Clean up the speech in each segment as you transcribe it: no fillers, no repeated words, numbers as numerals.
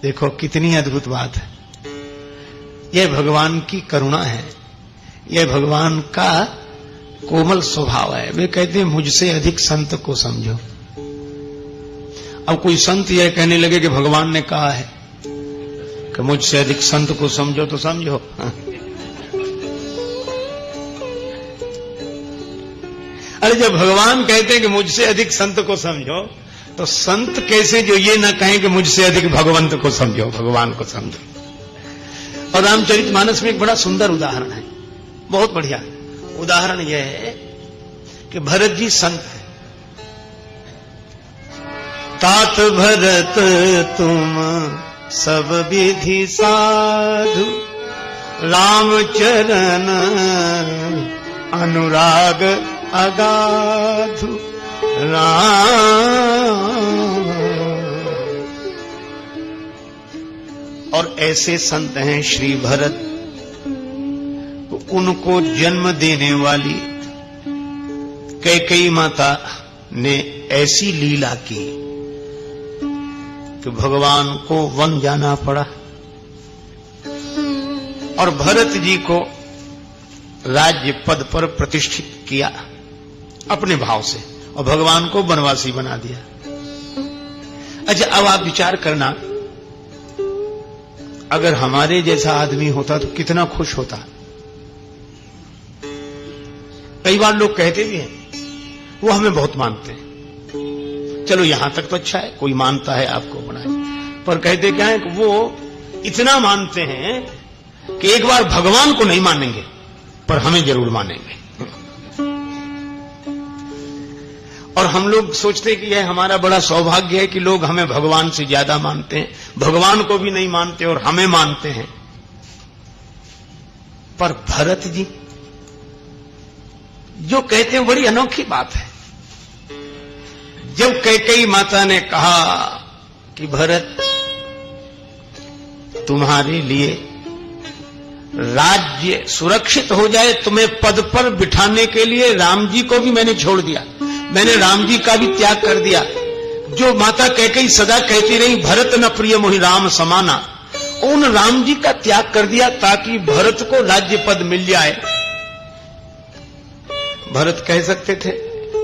देखो कितनी अद्भुत बात है। यह भगवान की करुणा है, यह भगवान का कोमल स्वभाव है। वे कहते हैं मुझसे अधिक संत को समझो। अब कोई संत यह कहने लगे कि भगवान ने कहा है कि मुझसे अधिक संत को समझो, तो समझो। अरे जब भगवान कहते हैं कि मुझसे अधिक संत को समझो, तो संत कैसे जो ये ना कहें कि मुझसे अधिक भगवंत को समझो, भगवान को समझो। और रामचरितमानस में एक बड़ा सुंदर उदाहरण है, बहुत बढ़िया उदाहरण यह है कि भरत जी संत है। तात भरत तुम सब विधि साधु, राम चरण अनुराग अगाधु, राम। और ऐसे संत हैं श्री भरत, उनको जन्म देने वाली कैकेयी माता ने ऐसी लीला की कि भगवान को वन जाना पड़ा और भरत जी को राज्य पद पर प्रतिष्ठित किया अपने भाव से, और भगवान को वनवासी बना दिया। अच्छा, अब आप विचार करना, अगर हमारे जैसा आदमी होता तो कितना खुश होता। कई बार लोग कहते भी हैं वो हमें बहुत मानते हैं। चलो यहां तक तो अच्छा है, कोई मानता है आपको बनाए, पर कहते क्या है कि वो इतना मानते हैं कि एक बार भगवान को नहीं मानेंगे पर हमें जरूर मानेंगे। और हम लोग सोचते हैं कि यह हमारा बड़ा सौभाग्य है कि लोग हमें भगवान से ज्यादा मानते हैं, भगवान को भी नहीं मानते और हमें मानते हैं। पर भरत जी जो कहते हैं बड़ी अनोखी बात है। जब कैकेयी माता ने कहा कि भरत तुम्हारे लिए राज्य सुरक्षित हो जाए, तुम्हें पद पर बिठाने के लिए राम जी को भी मैंने छोड़ दिया, मैंने राम जी का भी त्याग कर दिया। जो माता कैकेयी सदा कहती रही भरत न प्रिय मोहि राम समाना, उन राम जी का त्याग कर दिया ताकि भरत को राज्य पद मिल जाए। भरत कह सकते थे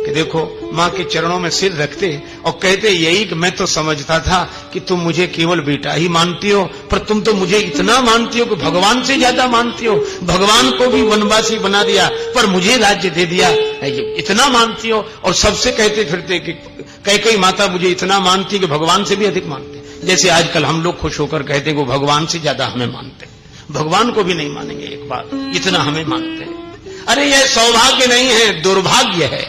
कि देखो मां के चरणों में सिर रखते और कहते यही कि मैं तो समझता था कि तुम मुझे केवल बेटा ही मानती हो, पर तुम तो मुझे इतना मानती हो कि भगवान से ज्यादा मानती हो। भगवान को भी वनवासी बना दिया पर मुझे राज्य दे दिया, इतना मानती हो। और सबसे कहते फिरते कि कैकेयी माता मुझे इतना मानती कि भगवान से भी अधिक मानते। जैसे आजकल हम लोग खुश होकर कहते कि वो भगवान से ज्यादा हमें मानते, भगवान को भी नहीं मानेंगे एक बार, इतना हमें मानते हैं। अरे यह सौभाग्य नहीं है, दुर्भाग्य है।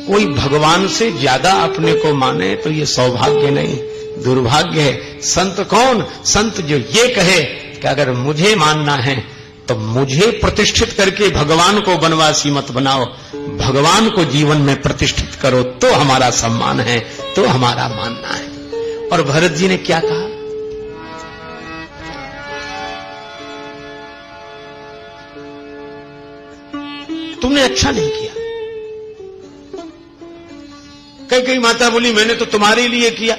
कोई भगवान से ज्यादा अपने को माने तो ये सौभाग्य नहीं, दुर्भाग्य है। संत कौन? संत जो ये कहे कि अगर मुझे मानना है तो मुझे प्रतिष्ठित करके भगवान को वनवासी मत बनाओ, भगवान को जीवन में प्रतिष्ठित करो तो हमारा सम्मान है, तो हमारा मानना है। और भरत जी ने क्या कहा? तुमने अच्छा नहीं किया। कैकेयी माता बोली मैंने तो तुम्हारे लिए किया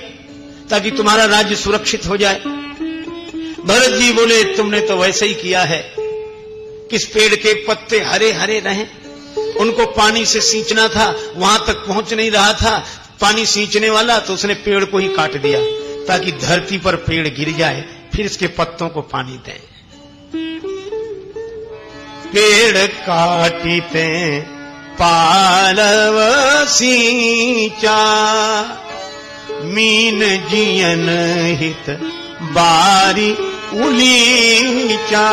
ताकि तुम्हारा राज्य सुरक्षित हो जाए। भरत जी बोले तुमने तो वैसे ही किया है, किस पेड़ के पत्ते हरे हरे रहे, उनको पानी से सींचना था, वहां तक पहुंच नहीं रहा था पानी सींचने वाला, तो उसने पेड़ को ही काट दिया ताकि धरती पर पेड़ गिर जाए, फिर इसके पत्तों को पानी दें। पेड़ काटीते पालव सींचा, मीन जियन हित बारी उलीचा।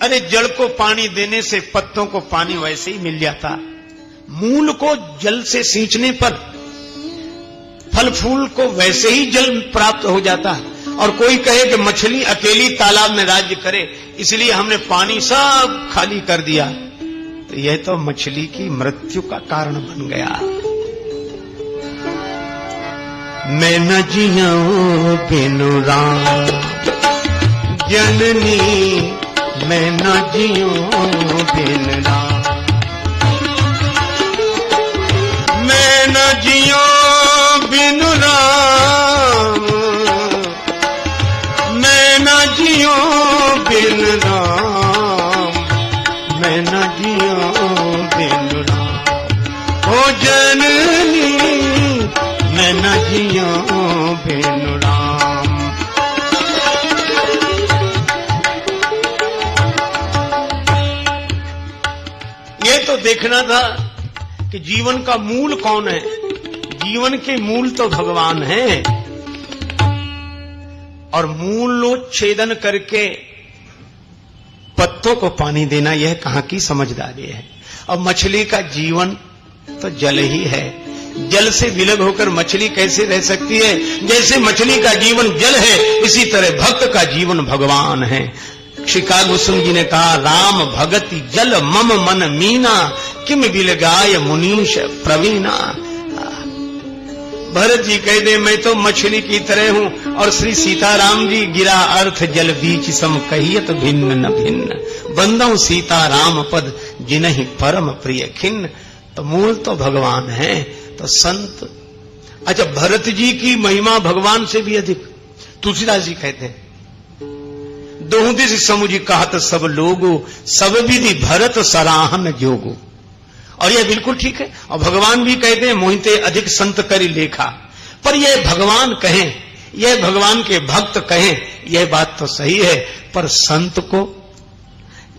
अरे जड़ को पानी देने से पत्तों को पानी वैसे ही मिल जाता, मूल को जल से सींचने पर फल फूल को वैसे ही जल प्राप्त हो जाता। और कोई कहे कि मछली अकेली तालाब में राज्य करे इसलिए हमने पानी सब खाली कर दिया, तो यह तो मछली की मृत्यु का कारण बन गया। मैं न जियूं बिनु राम जननी, मैं न जियूं बिनु राम, मैं न जियूं देखना था कि जीवन का मूल कौन है। जीवन के मूल तो भगवान है, और मूलोच्छेदन करके पत्तों को पानी देना यह कहां की समझदारी है। और मछली का जीवन तो जल ही है, जल से विलग होकर मछली कैसे रह सकती है। जैसे मछली का जीवन जल है, इसी तरह भक्त का जीवन भगवान है। शिकागोस्वामी जी ने कहा, राम भगति जल मम मन मीना, किम बिलगाय मुनीश प्रवीणा। भरत जी कह दे मैं तो मछली की तरह हूं, और श्री सीताराम जी गिरा अर्थ जल बीच सम कहियत भिन्न न भिन्न, बंदौ सीताराम पद जिन्हि परम प्रिय खिन्न। तो मूल तो भगवान है, तो संत। अच्छा, भरत जी की महिमा भगवान से भी अधिक। तुलसीदास जी कहते हैं, दोहु दिस समुझ कहत सब लोगो, सब विधि भरत सराहन जोगो। और यह बिल्कुल ठीक है। और भगवान भी कहते हैं, मोहिते अधिक संत करी लेखा। पर यह भगवान कहें, यह भगवान के भक्त कहें, यह बात तो सही है, पर संत को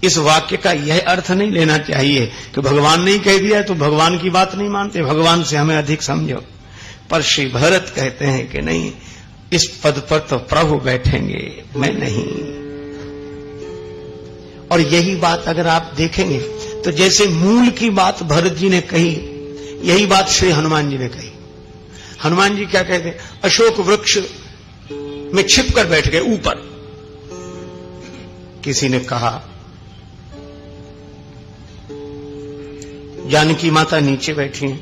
इस वाक्य का यह अर्थ नहीं लेना चाहिए कि भगवान ने ही कह दिया तो भगवान की बात नहीं मानते, भगवान से हमें अधिक समझो। पर श्री भरत कहते हैं कि नहीं, इस पद पर तो प्रभु बैठेंगे, मैं नहीं। और यही बात अगर आप देखेंगे तो जैसे मूल की बात भरत जी ने कही, यही बात श्री हनुमान जी ने कही। हनुमान जी क्या कहते हैं, अशोक वृक्ष में छिपकर बैठ गए ऊपर। किसी ने कहा, जानकी माता नीचे बैठी हैं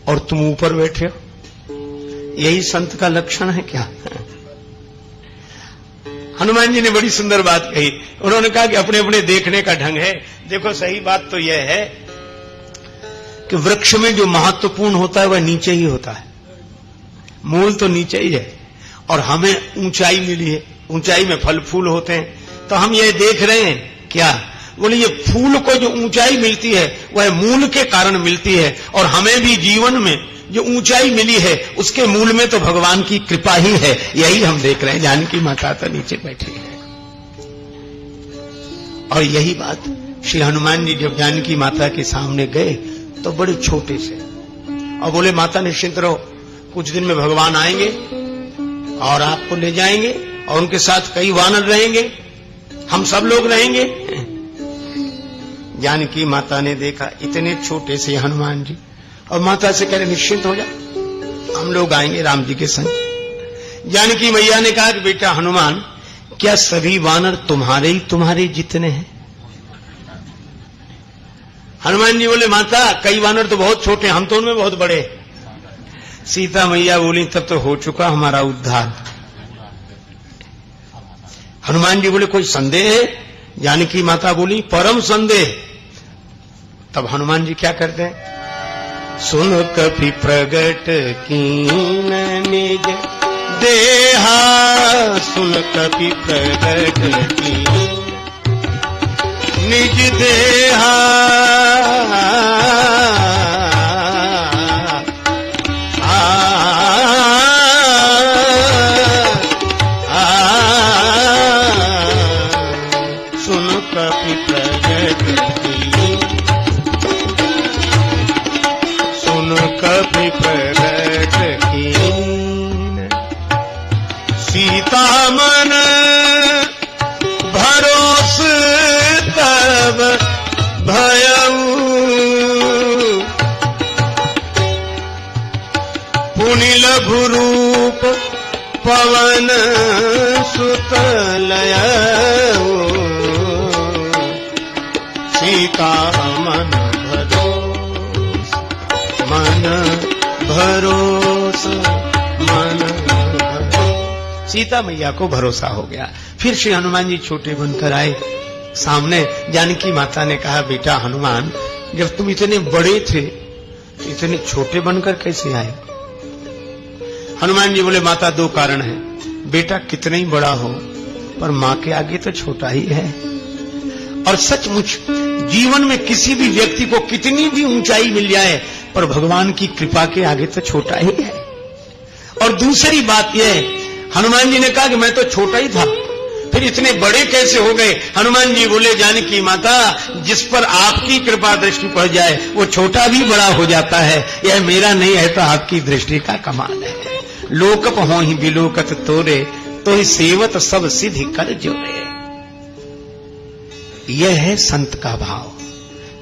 और तुम ऊपर बैठे हो, यही संत का लक्षण है क्या? हनुमान जी ने बड़ी सुंदर बात कही। उन्होंने कहा कि अपने अपने देखने का ढंग है। देखो, सही बात तो यह है कि वृक्ष में जो महत्वपूर्ण होता है वह नीचे ही होता है, मूल तो नीचे ही है। और हमें ऊंचाई मिली है, ऊंचाई में फल फूल होते हैं, तो हम ये देख रहे हैं क्या? बोले, ये फूल को जो ऊंचाई मिलती है वह मूल के कारण मिलती है, और हमें भी जीवन में जो ऊंचाई मिली है उसके मूल में तो भगवान की कृपा ही है। यही हम देख रहे हैं, जानकी माता तो नीचे बैठी है। और यही बात श्री हनुमान जी जब जानकी माता के सामने गए तो बड़े छोटे से, और बोले, माता निश्चिंत रहो, कुछ दिन में भगवान आएंगे और आपको ले जाएंगे, और उनके साथ कई वानर रहेंगे, हम सब लोग रहेंगे। जानकी माता ने देखा इतने छोटे से हनुमान जी, और माता से कह रहे, निश्चिंत हो जा, हम लोग आएंगे राम जी के संग। जानकी मैया ने कहा कि बेटा हनुमान, क्या सभी वानर तुम्हारे जितने हैं? हनुमान जी बोले, माता कई वानर तो बहुत छोटे, हम तो उनमें बहुत बड़े। सीता मैया बोली, तब तो हो चुका हमारा उद्धार। हनुमान जी बोले, कोई संदेह है? जानकी माता बोली, परम संदेह। तब हनुमान जी क्या करते हैं, सुन कपि प्रगट कीन निज देहा, सुन कपि प्रगट कीन निज देहा, सुन कपि प्रगट कीन, सुन कपि प्रगट कीन, सीता मन भरोस तब भयऊ, पुनि लघु रूप पवन सुत लयऊ, सीता मन भरोस मन भरोस मन भरोस। सीता मैया को भरोसा हो गया। फिर श्री हनुमान जी छोटे बनकर आए सामने। जानकी माता ने कहा, बेटा हनुमान, जब तुम इतने बड़े थे तो इतने छोटे बनकर कैसे आए? हनुमान जी बोले, माता दो कारण है, बेटा कितना ही बड़ा हो पर मां के आगे तो छोटा ही है। और सचमुच जीवन में किसी भी व्यक्ति को कितनी भी ऊंचाई मिल जाए पर भगवान की कृपा के आगे तो छोटा ही है। और दूसरी बात यह, हनुमान जी ने कहा कि मैं तो छोटा ही था, फिर इतने बड़े कैसे हो गए? हनुमान जी बोले, जानकी माता, जिस पर आपकी कृपा दृष्टि पड़ जाए वो छोटा भी बड़ा हो जाता है। यह मेरा नहीं है तो आपकी दृष्टि का कमाल है। लोकप हो ही बिलोकत तोरे, तो ही सेवत सब सिद्धि कर जोरे। यह है संत का भाव।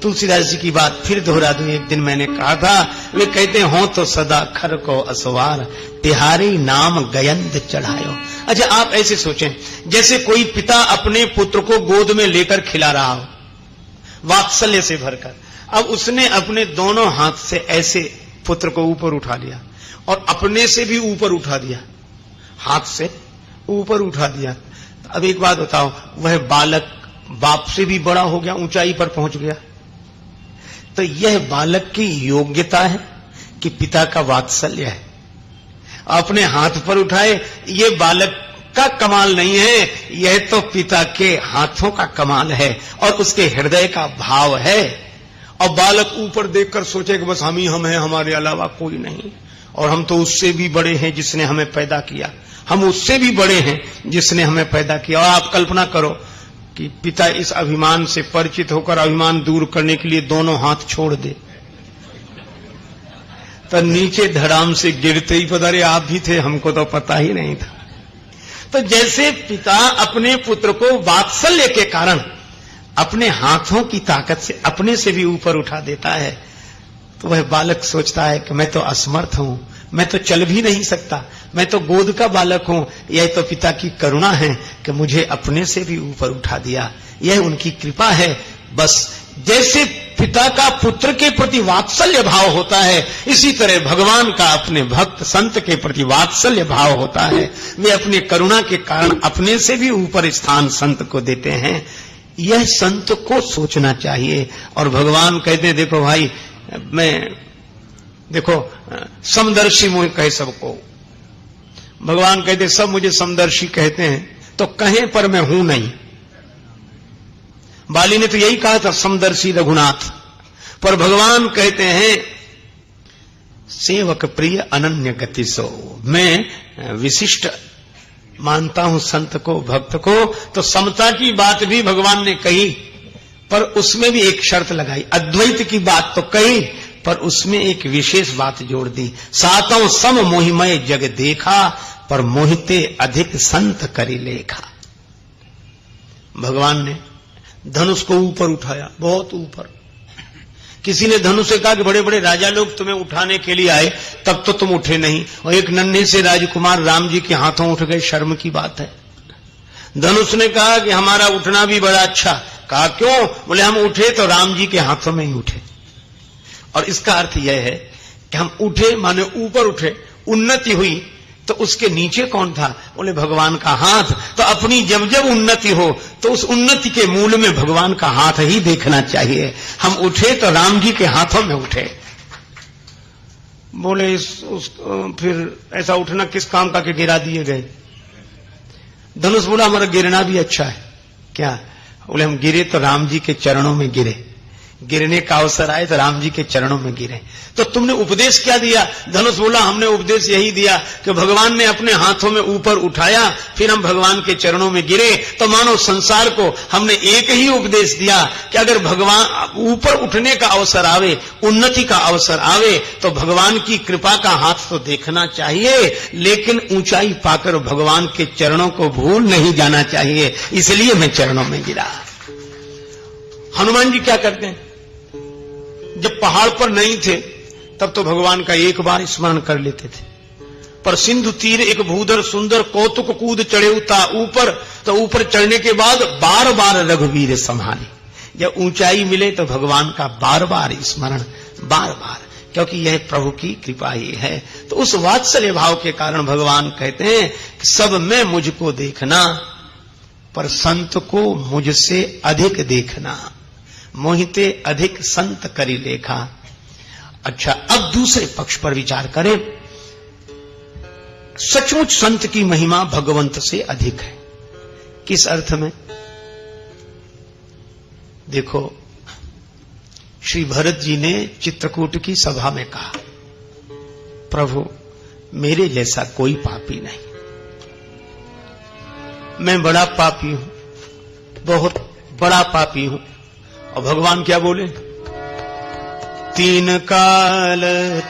तुलसीदास जी की बात फिर दोहरा दूं। एक दिन मैंने कहा था, वे कहते हो तो सदा खर को असवार, तिहारी नाम गयंद चढ़ायो। अच्छा, आप ऐसे सोचें, जैसे कोई पिता अपने पुत्र को गोद में लेकर खिला रहा हो, वात्सल्य से भरकर। अब उसने अपने दोनों हाथ से ऐसे पुत्र को ऊपर उठा लिया और अपने से भी ऊपर उठा दिया, हाथ से ऊपर उठा दिया। अब एक बात बताओ, वह बालक बाप से भी बड़ा हो गया, ऊंचाई पर पहुंच गया। तो यह बालक की योग्यता है कि पिता का वात्सल्य है? अपने हाथ पर उठाए, ये बालक का कमाल नहीं है, यह तो पिता के हाथों का कमाल है और उसके हृदय का भाव है। और बालक ऊपर देखकर सोचे कि बस हम ही हम हैं, हमारे अलावा कोई नहीं, और हम तो उससे भी बड़े हैं जिसने हमें पैदा किया, हम उससे भी बड़े हैं जिसने हमें पैदा किया। और आप कल्पना करो कि पिता इस अभिमान से परिचित होकर अभिमान दूर करने के लिए दोनों हाथ छोड़ दे, तो नीचे धड़ाम से गिरते ही पता, अरे आप भी थे, हमको तो पता ही नहीं था। तो जैसे पिता अपने पुत्र को वात्सल्य के कारण अपने हाथों की ताकत से अपने से भी ऊपर उठा देता है, तो वह बालक सोचता है कि मैं तो असमर्थ हूं, मैं तो चल भी नहीं सकता, मैं तो गोद का बालक हूं। यह तो पिता की करुणा है कि मुझे अपने से भी ऊपर उठा दिया, यह उनकी कृपा है। बस जैसे पिता का पुत्र के प्रति वात्सल्य भाव होता है, इसी तरह भगवान का अपने भक्त संत के प्रति वात्सल्य भाव होता है। वे अपने करुणा के कारण अपने से भी ऊपर स्थान संत को देते हैं। यह संत को सोचना चाहिए। और भगवान कहते हैं, देखो भाई, मैं देखो समदर्शी मुझे कहे सबको। भगवान कहते सब मुझे समदर्शी कहते हैं, तो कहें पर मैं हूं नहीं। बाली ने तो यही कहा था, समदर्शी रघुनाथ। पर भगवान कहते हैं सेवक प्रिय अनन्य गति सो। मैं विशिष्ट मानता हूं संत को, भक्त को। तो समता की बात भी भगवान ने कही, पर उसमें भी एक शर्त लगाई। अद्वैत की बात तो कही, पर उसमें एक विशेष बात जोड़ दी। सातों सम मोहिमय जग देखा, पर मोहिते अधिक संत करी लेखा। भगवान ने धनुष को ऊपर उठाया, बहुत ऊपर। किसी ने धनुष से कहा कि बड़े बड़े राजा लोग तुम्हें उठाने के लिए आए, तब तो तुम उठे नहीं, और एक नन्हे से राजकुमार राम जी के हाथों उठ गए, शर्म की बात है। धनुष ने कहा कि हमारा उठना भी बड़ा अच्छा। कहा क्यों? बोले हम उठे तो राम जी के हाथों में ही उठे। और इसका अर्थ यह है कि हम उठे माने ऊपर उठे, उन्नति हुई, तो उसके नीचे कौन था? बोले भगवान का हाथ। तो अपनी जब जब उन्नति हो तो उस उन्नति के मूल में भगवान का हाथ ही देखना चाहिए। हम उठे तो राम जी के हाथों में उठे। बोले फिर ऐसा उठना किस काम का, के गिरा दिए गए? धनुष बोला हमारा गिरना भी अच्छा है। क्या? बोले हम गिरे तो राम जी के चरणों में गिरे, गिरने का अवसर आए तो राम जी के चरणों में गिरे। तो तुमने उपदेश क्या दिया? धनुष बोला हमने उपदेश यही दिया कि भगवान ने अपने हाथों में ऊपर उठाया, फिर हम भगवान के चरणों में गिरे। तो मानो संसार को हमने एक ही उपदेश दिया कि अगर भगवान ऊपर उठने का अवसर आवे, उन्नति का अवसर आवे, तो भगवान की कृपा का हाथ तो देखना चाहिए, लेकिन ऊंचाई पाकर भगवान के चरणों को भूल नहीं जाना चाहिए। इसलिए मैं चरणों में गिरा। हनुमान जी क्या करते हैं? जब पहाड़ पर नहीं थे तब तो भगवान का एक बार स्मरण कर लेते थे, पर सिंधु तीर एक भूधर सुंदर कौतुक कूद चढ़े उता ऊपर, तो ऊपर चढ़ने के बाद बार बार रघुवीर संभाले। जब ऊंचाई मिले तो भगवान का बार बार स्मरण, बार बार, क्योंकि यह प्रभु की कृपा ही है। तो उस वात्सल्य भाव के कारण भगवान कहते हैं कि सब में मुझको देखना, पर संत को मुझसे अधिक देखना, मोहिते अधिक संत करी लेखा। अच्छा, अब दूसरे पक्ष पर विचार करें। सचमुच संत की महिमा भगवंत से अधिक है। किस अर्थ में? देखो, श्री भरत जी ने चित्रकूट की सभा में कहा, प्रभु मेरे जैसा कोई पापी नहीं, मैं बड़ा पापी हूं, बहुत बड़ा पापी हूं। और भगवान क्या बोले? तीन काल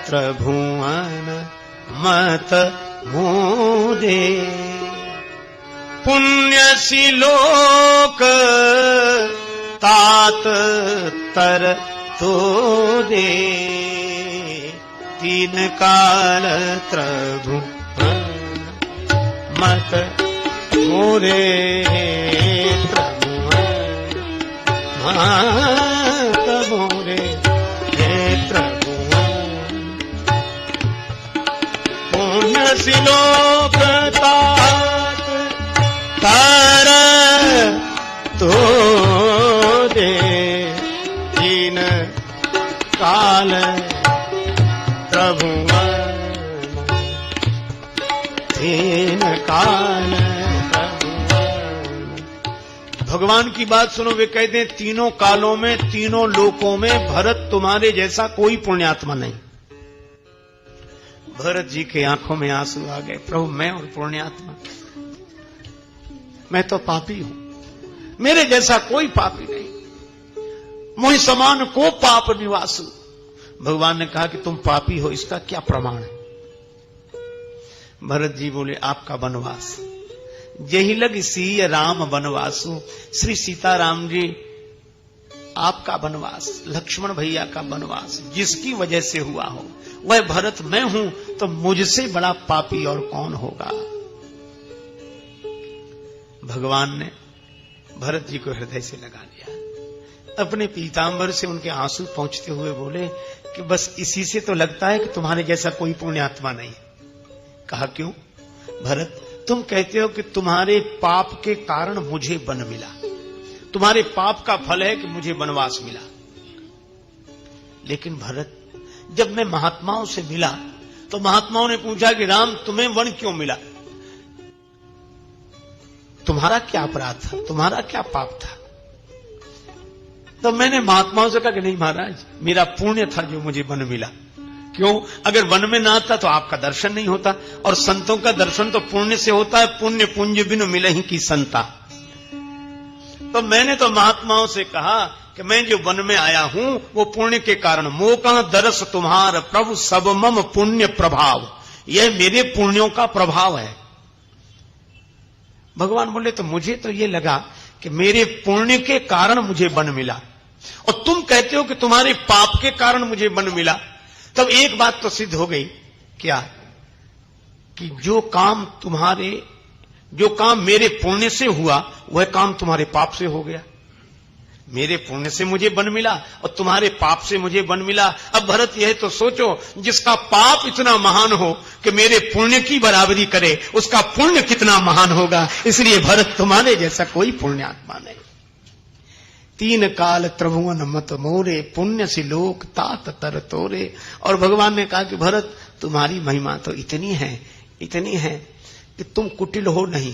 त्रिभुवन मत मोदे, पुण्य लोक तात तर तो दे। तीन काल त्रिभुवन मत मोरे, मत मोरे पुण्य सिलोक तात तर तो दे। तीन काल प्रभुवन, तीन काल प्रभुवन। भगवान की बात सुनो, वे कहते हैं तीनों कालों में, तीनों लोकों में भरत तुम्हारे जैसा कोई पुण्यात्मा नहीं। भरत जी के आंखों में आंसू आ गए। प्रभु मैं और पुण्यात्मा, मैं तो पापी हूं, मेरे जैसा कोई पापी नहीं, मुझ समान को पाप निवासु। भगवान ने कहा कि तुम पापी हो, इसका क्या प्रमाण है? भरत जी बोले आपका वनवास। यही लग सी राम वनवासु। श्री सीताराम जी आपका वनवास, लक्ष्मण भैया का वनवास जिसकी वजह से हुआ हो, वह भरत मैं हूं, तो मुझसे बड़ा पापी और कौन होगा? भगवान ने भरत जी को हृदय से लगा लिया। अपने पीतांबर से उनके आंसू पहुंचते हुए बोले कि बस इसी से तो लगता है कि तुम्हारे जैसा कोई पुण्यात्मा नहीं। कहा क्यों? भरत तुम कहते हो कि तुम्हारे पाप के कारण मुझे वन मिला, तुम्हारे पाप का फल है कि मुझे वनवास मिला। लेकिन भरत, जब मैं महात्माओं से मिला तो महात्माओं ने पूछा कि राम तुम्हें वन क्यों मिला? तुम्हारा क्या अपराध था, तुम्हारा क्या पाप था? तो मैंने महात्माओं से कहा कि नहीं महाराज, मेरा पुण्य था जो मुझे वन मिला। क्यों? अगर वन में ना आता तो आपका दर्शन नहीं होता, और संतों का दर्शन तो पुण्य से होता है। पुण्य पुंज बिनु मिलहि की संता। तो मैंने तो महात्माओं से कहा कि मैं जो वन में आया हूं वो पुण्य के कारण। मोका दरस तुम्हार प्रभु सब मम पुण्य प्रभाव, यह मेरे पुण्यों का प्रभाव है। भगवान बोले तो मुझे तो ये लगा कि मेरे पुण्य के कारण मुझे वन मिला, और तुम कहते हो कि तुम्हारे पाप के कारण मुझे वन मिला। तब एक बात तो सिद्ध हो गई, क्या? कि जो काम मेरे पुण्य से हुआ वह काम तुम्हारे पाप से हो गया। मेरे पुण्य से मुझे वन मिला और तुम्हारे पाप से मुझे वन मिला। अब भरत यह तो सोचो, जिसका पाप इतना महान हो कि मेरे पुण्य की बराबरी करे, उसका पुण्य कितना महान होगा। इसलिए भरत तुम्हारे जैसा कोई पुण्यात्मा नहीं। तीन काल त्रिभुवन मत मोरे, पुण्य से लोक तात तर तोरे। और भगवान ने कहा कि भरत तुम्हारी महिमा तो इतनी है कि तुम कुटिल हो नहीं,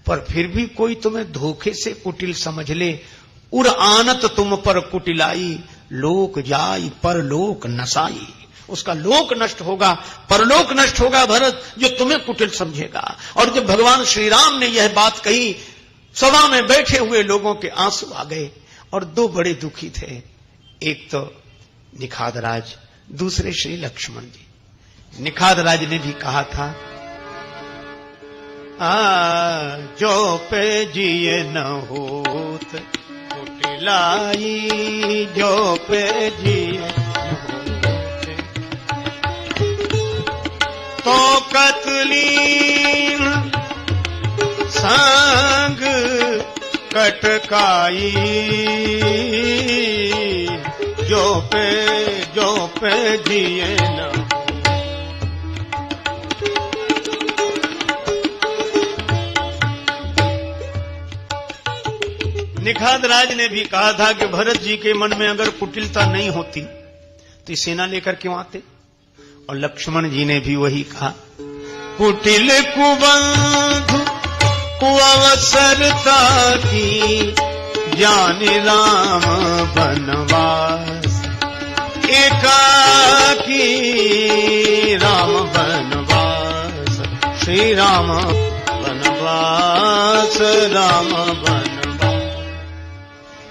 पर फिर भी कोई तुम्हें धोखे से कुटिल समझ ले। उर आनत तुम पर कुटिलाई, लोक जाई परलोक नसाई। उसका लोक नष्ट होगा, परलोक नष्ट होगा भरत, जो तुम्हें कुटिल समझेगा। और जब भगवान श्री राम ने यह बात कही, सभा में बैठे हुए लोगों के आंसू आ गए, और दो बड़े दुखी थे। एक तो निखादराज, दूसरे श्री लक्ष्मण जी। निखादराज ने भी कहा था, जो पे जिए न होत कुटिलाई, जो पे जिए न होत तो कतली संग कटकाई। जो पे जिए न। निखादराज ने भी कहा था कि भरत जी के मन में अगर कुटिलता नहीं होती तो सेना लेकर क्यों आते। और लक्ष्मण जी ने भी वही कहा, कुटिल कुबंधु कुअवसरता की, जाने राम बनवास एकाकी। राम बनवास श्री राम बनवास बनवास, राम बनवास।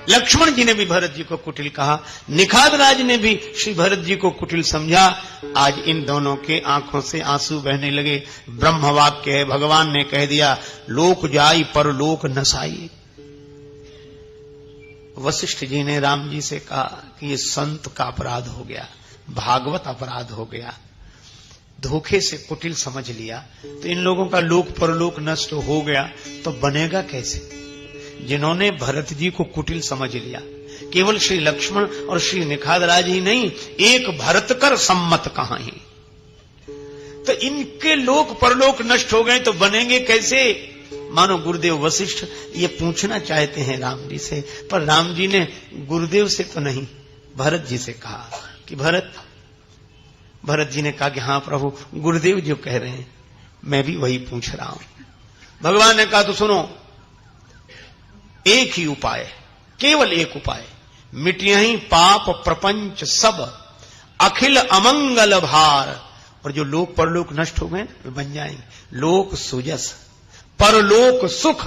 लक्ष्मण जी ने भी भरत जी को कुटिल कहा, निखाद राज ने भी श्री भरत जी को कुटिल समझा। आज इन दोनों के आंखों से आंसू बहने लगे। ब्रह्म वाक्य है, भगवान ने कह दिया, लोक जाई पर लोक नसाई। वशिष्ठ जी ने राम जी से कहा कि ये संत का अपराध हो गया, भागवत अपराध हो गया, धोखे से कुटिल समझ लिया, तो इन लोगों का लोक परलोक नष्ट हो गया तो बनेगा कैसे। जिन्होंने भरत जी को कुटिल समझ लिया, केवल श्री लक्ष्मण और श्री निखाद राज ही नहीं, एक भरत कर सम्मत कहां ही, तो इनके लोक परलोक नष्ट हो गए तो बनेंगे कैसे। मानो गुरुदेव वशिष्ठ ये पूछना चाहते हैं राम जी से, पर राम जी ने गुरुदेव से तो नहीं, भरत जी से कहा कि भरत जी ने कहा कि हाँ प्रभु, गुरुदेव जो कह रहे हैं मैं भी वही पूछ रहा हूं। भगवान ने कहा तो सुनो, एक ही उपाय, केवल एक उपाय, मिटियहि पाप प्रपंच सब, अखिल अमंगल भार। और जो लोक परलोक नष्ट हो गए वे बन जाएंगे लोक सुजस, परलोक सुख।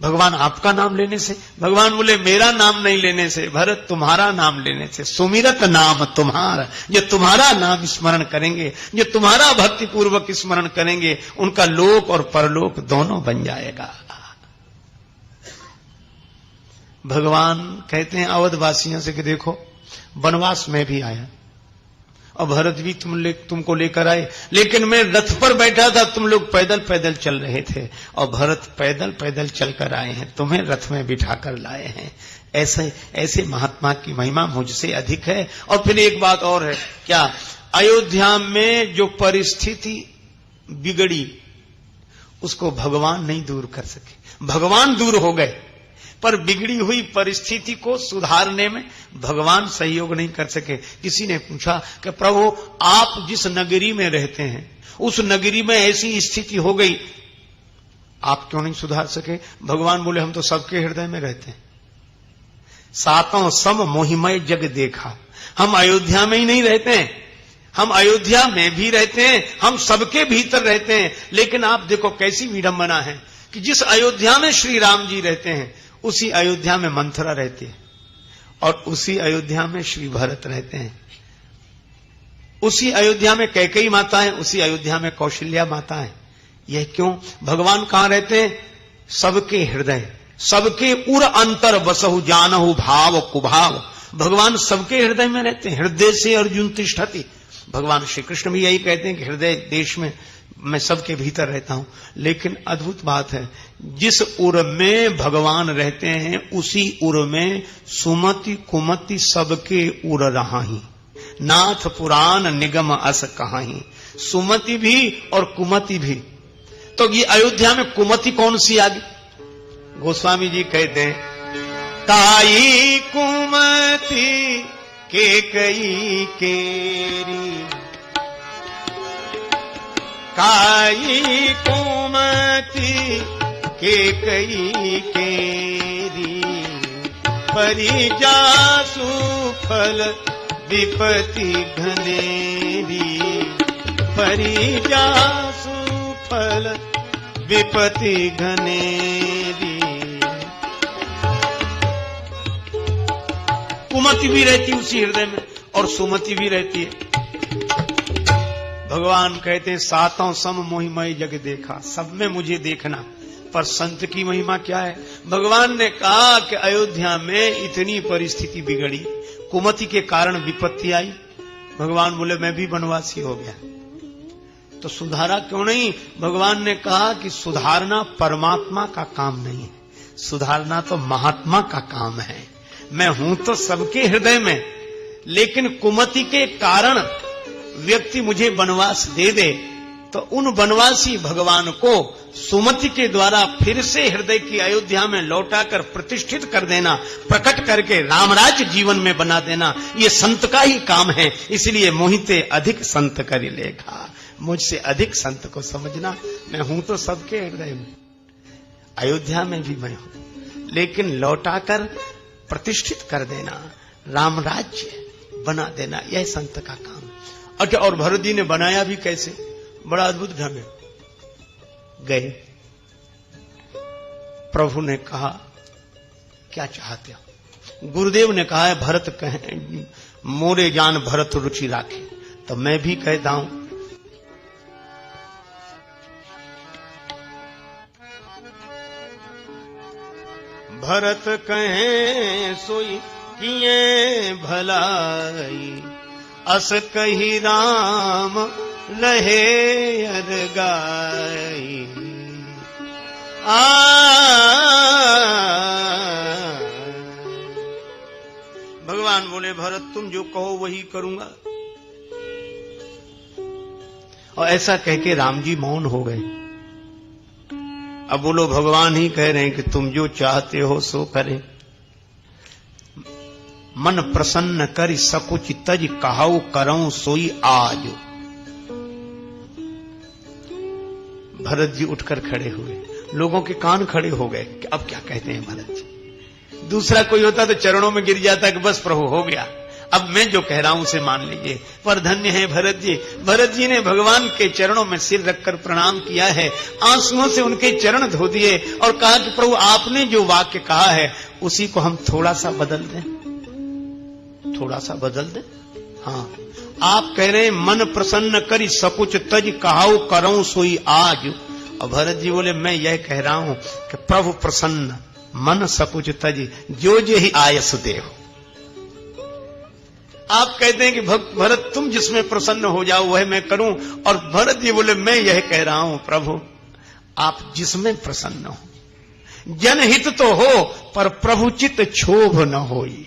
भगवान आपका नाम लेने से, भगवान बोले मेरा नाम नहीं लेने से, भरत तुम्हारा नाम लेने से, सुमिरत नाम तुम्हारा, जो तुम्हारा नाम स्मरण करेंगे, जो तुम्हारा भक्ति पूर्वक स्मरण करेंगे, उनका लोक और परलोक दोनों बन जाएगा। भगवान कहते हैं अवधवासियों से कि देखो, वनवास में भी आया और भरत भी तुमको लेकर आए, लेकिन मैं रथ पर बैठा था, तुम लोग पैदल पैदल चल रहे थे, और भरत पैदल पैदल चलकर आए हैं, तुम्हें रथ में बिठाकर लाए हैं। ऐसे महात्मा की महिमा मुझसे अधिक है। और फिर एक बात और है, क्या, अयोध्या में जो परिस्थिति बिगड़ी उसको भगवान नहीं दूर कर सके। भगवान दूर हो गए, पर बिगड़ी हुई परिस्थिति को सुधारने में भगवान सहयोग नहीं कर सके। किसी ने पूछा कि प्रभु आप जिस नगरी में रहते हैं उस नगरी में ऐसी स्थिति हो गई, आप क्यों नहीं सुधार सके। भगवान बोले हम तो सबके हृदय में रहते हैं, सातों सम मोहिमय जग देखा। हम अयोध्या में ही नहीं रहते हैं, हम अयोध्या में भी रहते हैं, हम सबके भीतर रहते हैं। लेकिन आप देखो कैसी विडंबना है कि जिस अयोध्या में श्री राम जी रहते हैं उसी अयोध्या में मंथरा रहती है, और उसी अयोध्या में श्री भरत रहते हैं, उसी अयोध्या में कैकेयी माता है, उसी अयोध्या में कौशल्या माता है। यह क्यों? भगवान कहां रहते हैं? सबके हृदय, सबके उर अंतर बसहु जानहु भाव कुभाव। भगवान सबके हृदय में रहते हैं। हृदय से अर्जुन तिष्ठति। भगवान श्री कृष्ण भी यही कहते हैं कि हृदय देश में मैं सबके भीतर रहता हूं। लेकिन अद्भुत बात है, जिस उर में भगवान रहते हैं उसी उर में सुमति कुमति सबके उर रहा ही, नाथ पुराण निगम अस कहाही। सुमति भी और कुमति भी। तो ये अयोध्या में कुमति कौन सी आ गई? गोस्वामी जी कहते हैं, ताई कुमति कैकेयी केरी, काई कुमति कैकेयी केरी, परिजासु फल विपति घनेरी, परिजासु फल विपति घनेरी। कुमति भी रहती है उसी हृदय में और सुमति भी रहती है। भगवान कहते हैं सातों सम मोहिमय जग देखा, सब में मुझे देखना। पर संत की महिमा क्या है? भगवान ने कहा कि अयोध्या में इतनी परिस्थिति बिगड़ी, कुमति के कारण विपत्ति आई। भगवान बोले मैं भी वनवासी हो गया, तो सुधारा क्यों नहीं? भगवान ने कहा कि सुधारना परमात्मा का काम नहीं है, सुधारना तो महात्मा का काम है। मैं हूं तो सबके हृदय में, लेकिन कुमति के कारण व्यक्ति मुझे वनवास दे दे, तो उन वनवासी भगवान को सुमति के द्वारा फिर से हृदय की अयोध्या में लौटाकर प्रतिष्ठित कर देना, प्रकट करके रामराज्य जीवन में बना देना, ये संत का ही काम है। इसलिए मोहिते अधिक संत करि लेखा, मुझसे अधिक संत को समझना। मैं हूं तो सबके हृदय में, अयोध्या में भी मैं हूं, लेकिन लौटाकर प्रतिष्ठित कर देना, रामराज्य बना देना, यह संत का काम। अच्छा, और भरत जी ने बनाया भी कैसे? बड़ा अद्भुत ढंग है। गए प्रभु ने कहा क्या चाहते हो? गुरुदेव ने कहा है भरत कहे मोरे जान भरत रुचि राखे, तो मैं भी कहता हूं भरत कहे सोई किए भलाई, अस कही राम लहे अर गाई। भगवान बोले भरत तुम जो कहो वही करूंगा। और ऐसा कह के राम जी मौन हो गए। अब बोलो भगवान ही कह रहे हैं कि तुम जो चाहते हो सो करें। मन प्रसन्न कर सकुच तज कहाऊ करऊं सोई आज। भरत जी उठकर खड़े हुए, लोगों के कान खड़े हो गए कि अब क्या कहते हैं भरत जी। दूसरा कोई होता तो चरणों में गिर जाता कि बस प्रभु हो गया, अब मैं जो कह रहा हूं उसे मान लीजिए। पर धन्य है भरत जी। भरत जी ने भगवान के चरणों में सिर रखकर प्रणाम किया है, आंसुओं से उनके चरण धो दिए और कहा कि प्रभु आपने जो वाक्य कहा है उसी को हम थोड़ा सा बदल दें, थोड़ा सा बदल दें। हाँ, आप कह रहे हैं मन प्रसन्न करी सकुच तज कहाऊ करऊं सोई आज। और भरत जी बोले मैं यह कह रहा हूं कि प्रभु प्रसन्न मन सकुच तज जो जे ही आयस देव। आप कहते हैं कि भरत तुम जिसमें प्रसन्न हो जाओ वह मैं करूं, और भरत जी बोले मैं यह कह रहा हूं प्रभु आप जिसमें प्रसन्न हो, जनहित तो हो पर प्रभु चित क्षोभ न होई।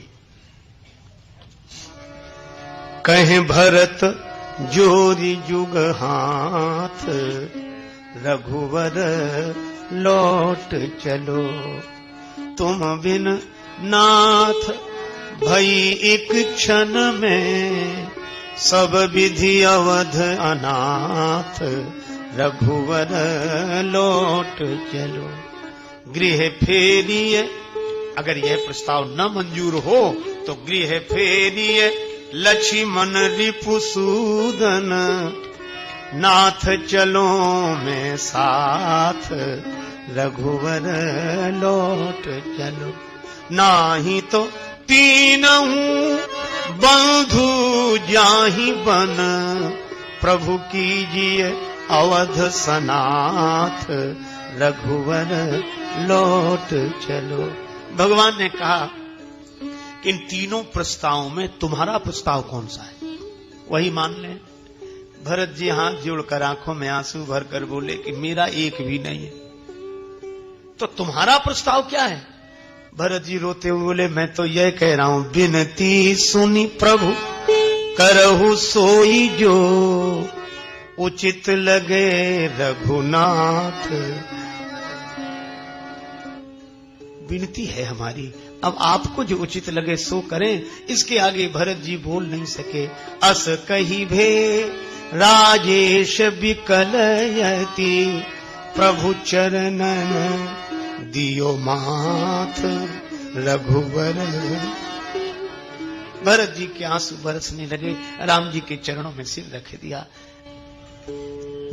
कहे भरत जोरी जुग हाथ रघुवर लौट चलो, तुम बिन नाथ भई एक क्षण में सब विधि अवध अनाथ रघुवर लौट चलो। गृह फेरिए, अगर यह प्रस्ताव न मंजूर हो तो गृह फेरिए लक्ष्मण रिपुसूदन, नाथ चलो में साथ रघुवर लौट चलो। नाही तो तीनहु बंधु जाहि बन, प्रभु कीजिए अवध सनाथ रघुवर लौट चलो। भगवान ने कहा कि इन तीनों प्रस्तावों में तुम्हारा प्रस्ताव कौन सा है वही मान लें। भरत जी हाथ जोड़कर आंखों में आंसू भरकर बोले कि मेरा एक भी नहीं है, तो तुम्हारा प्रस्ताव क्या है? भरत जी रोते हुए बोले मैं तो यह कह रहा हूं बिनती सुनी प्रभु करहु सोई जो, उचित लगे रघुनाथ। विनती है हमारी, अब आपको जो उचित लगे सो करें। इसके आगे भरत जी बोल नहीं सके। अस कही भे राजेश विकलयति, प्रभु चरणन दियो माथ रघुवर। भरत जी के आंसू बरसने लगे, राम जी के चरणों में सिर रख दिया।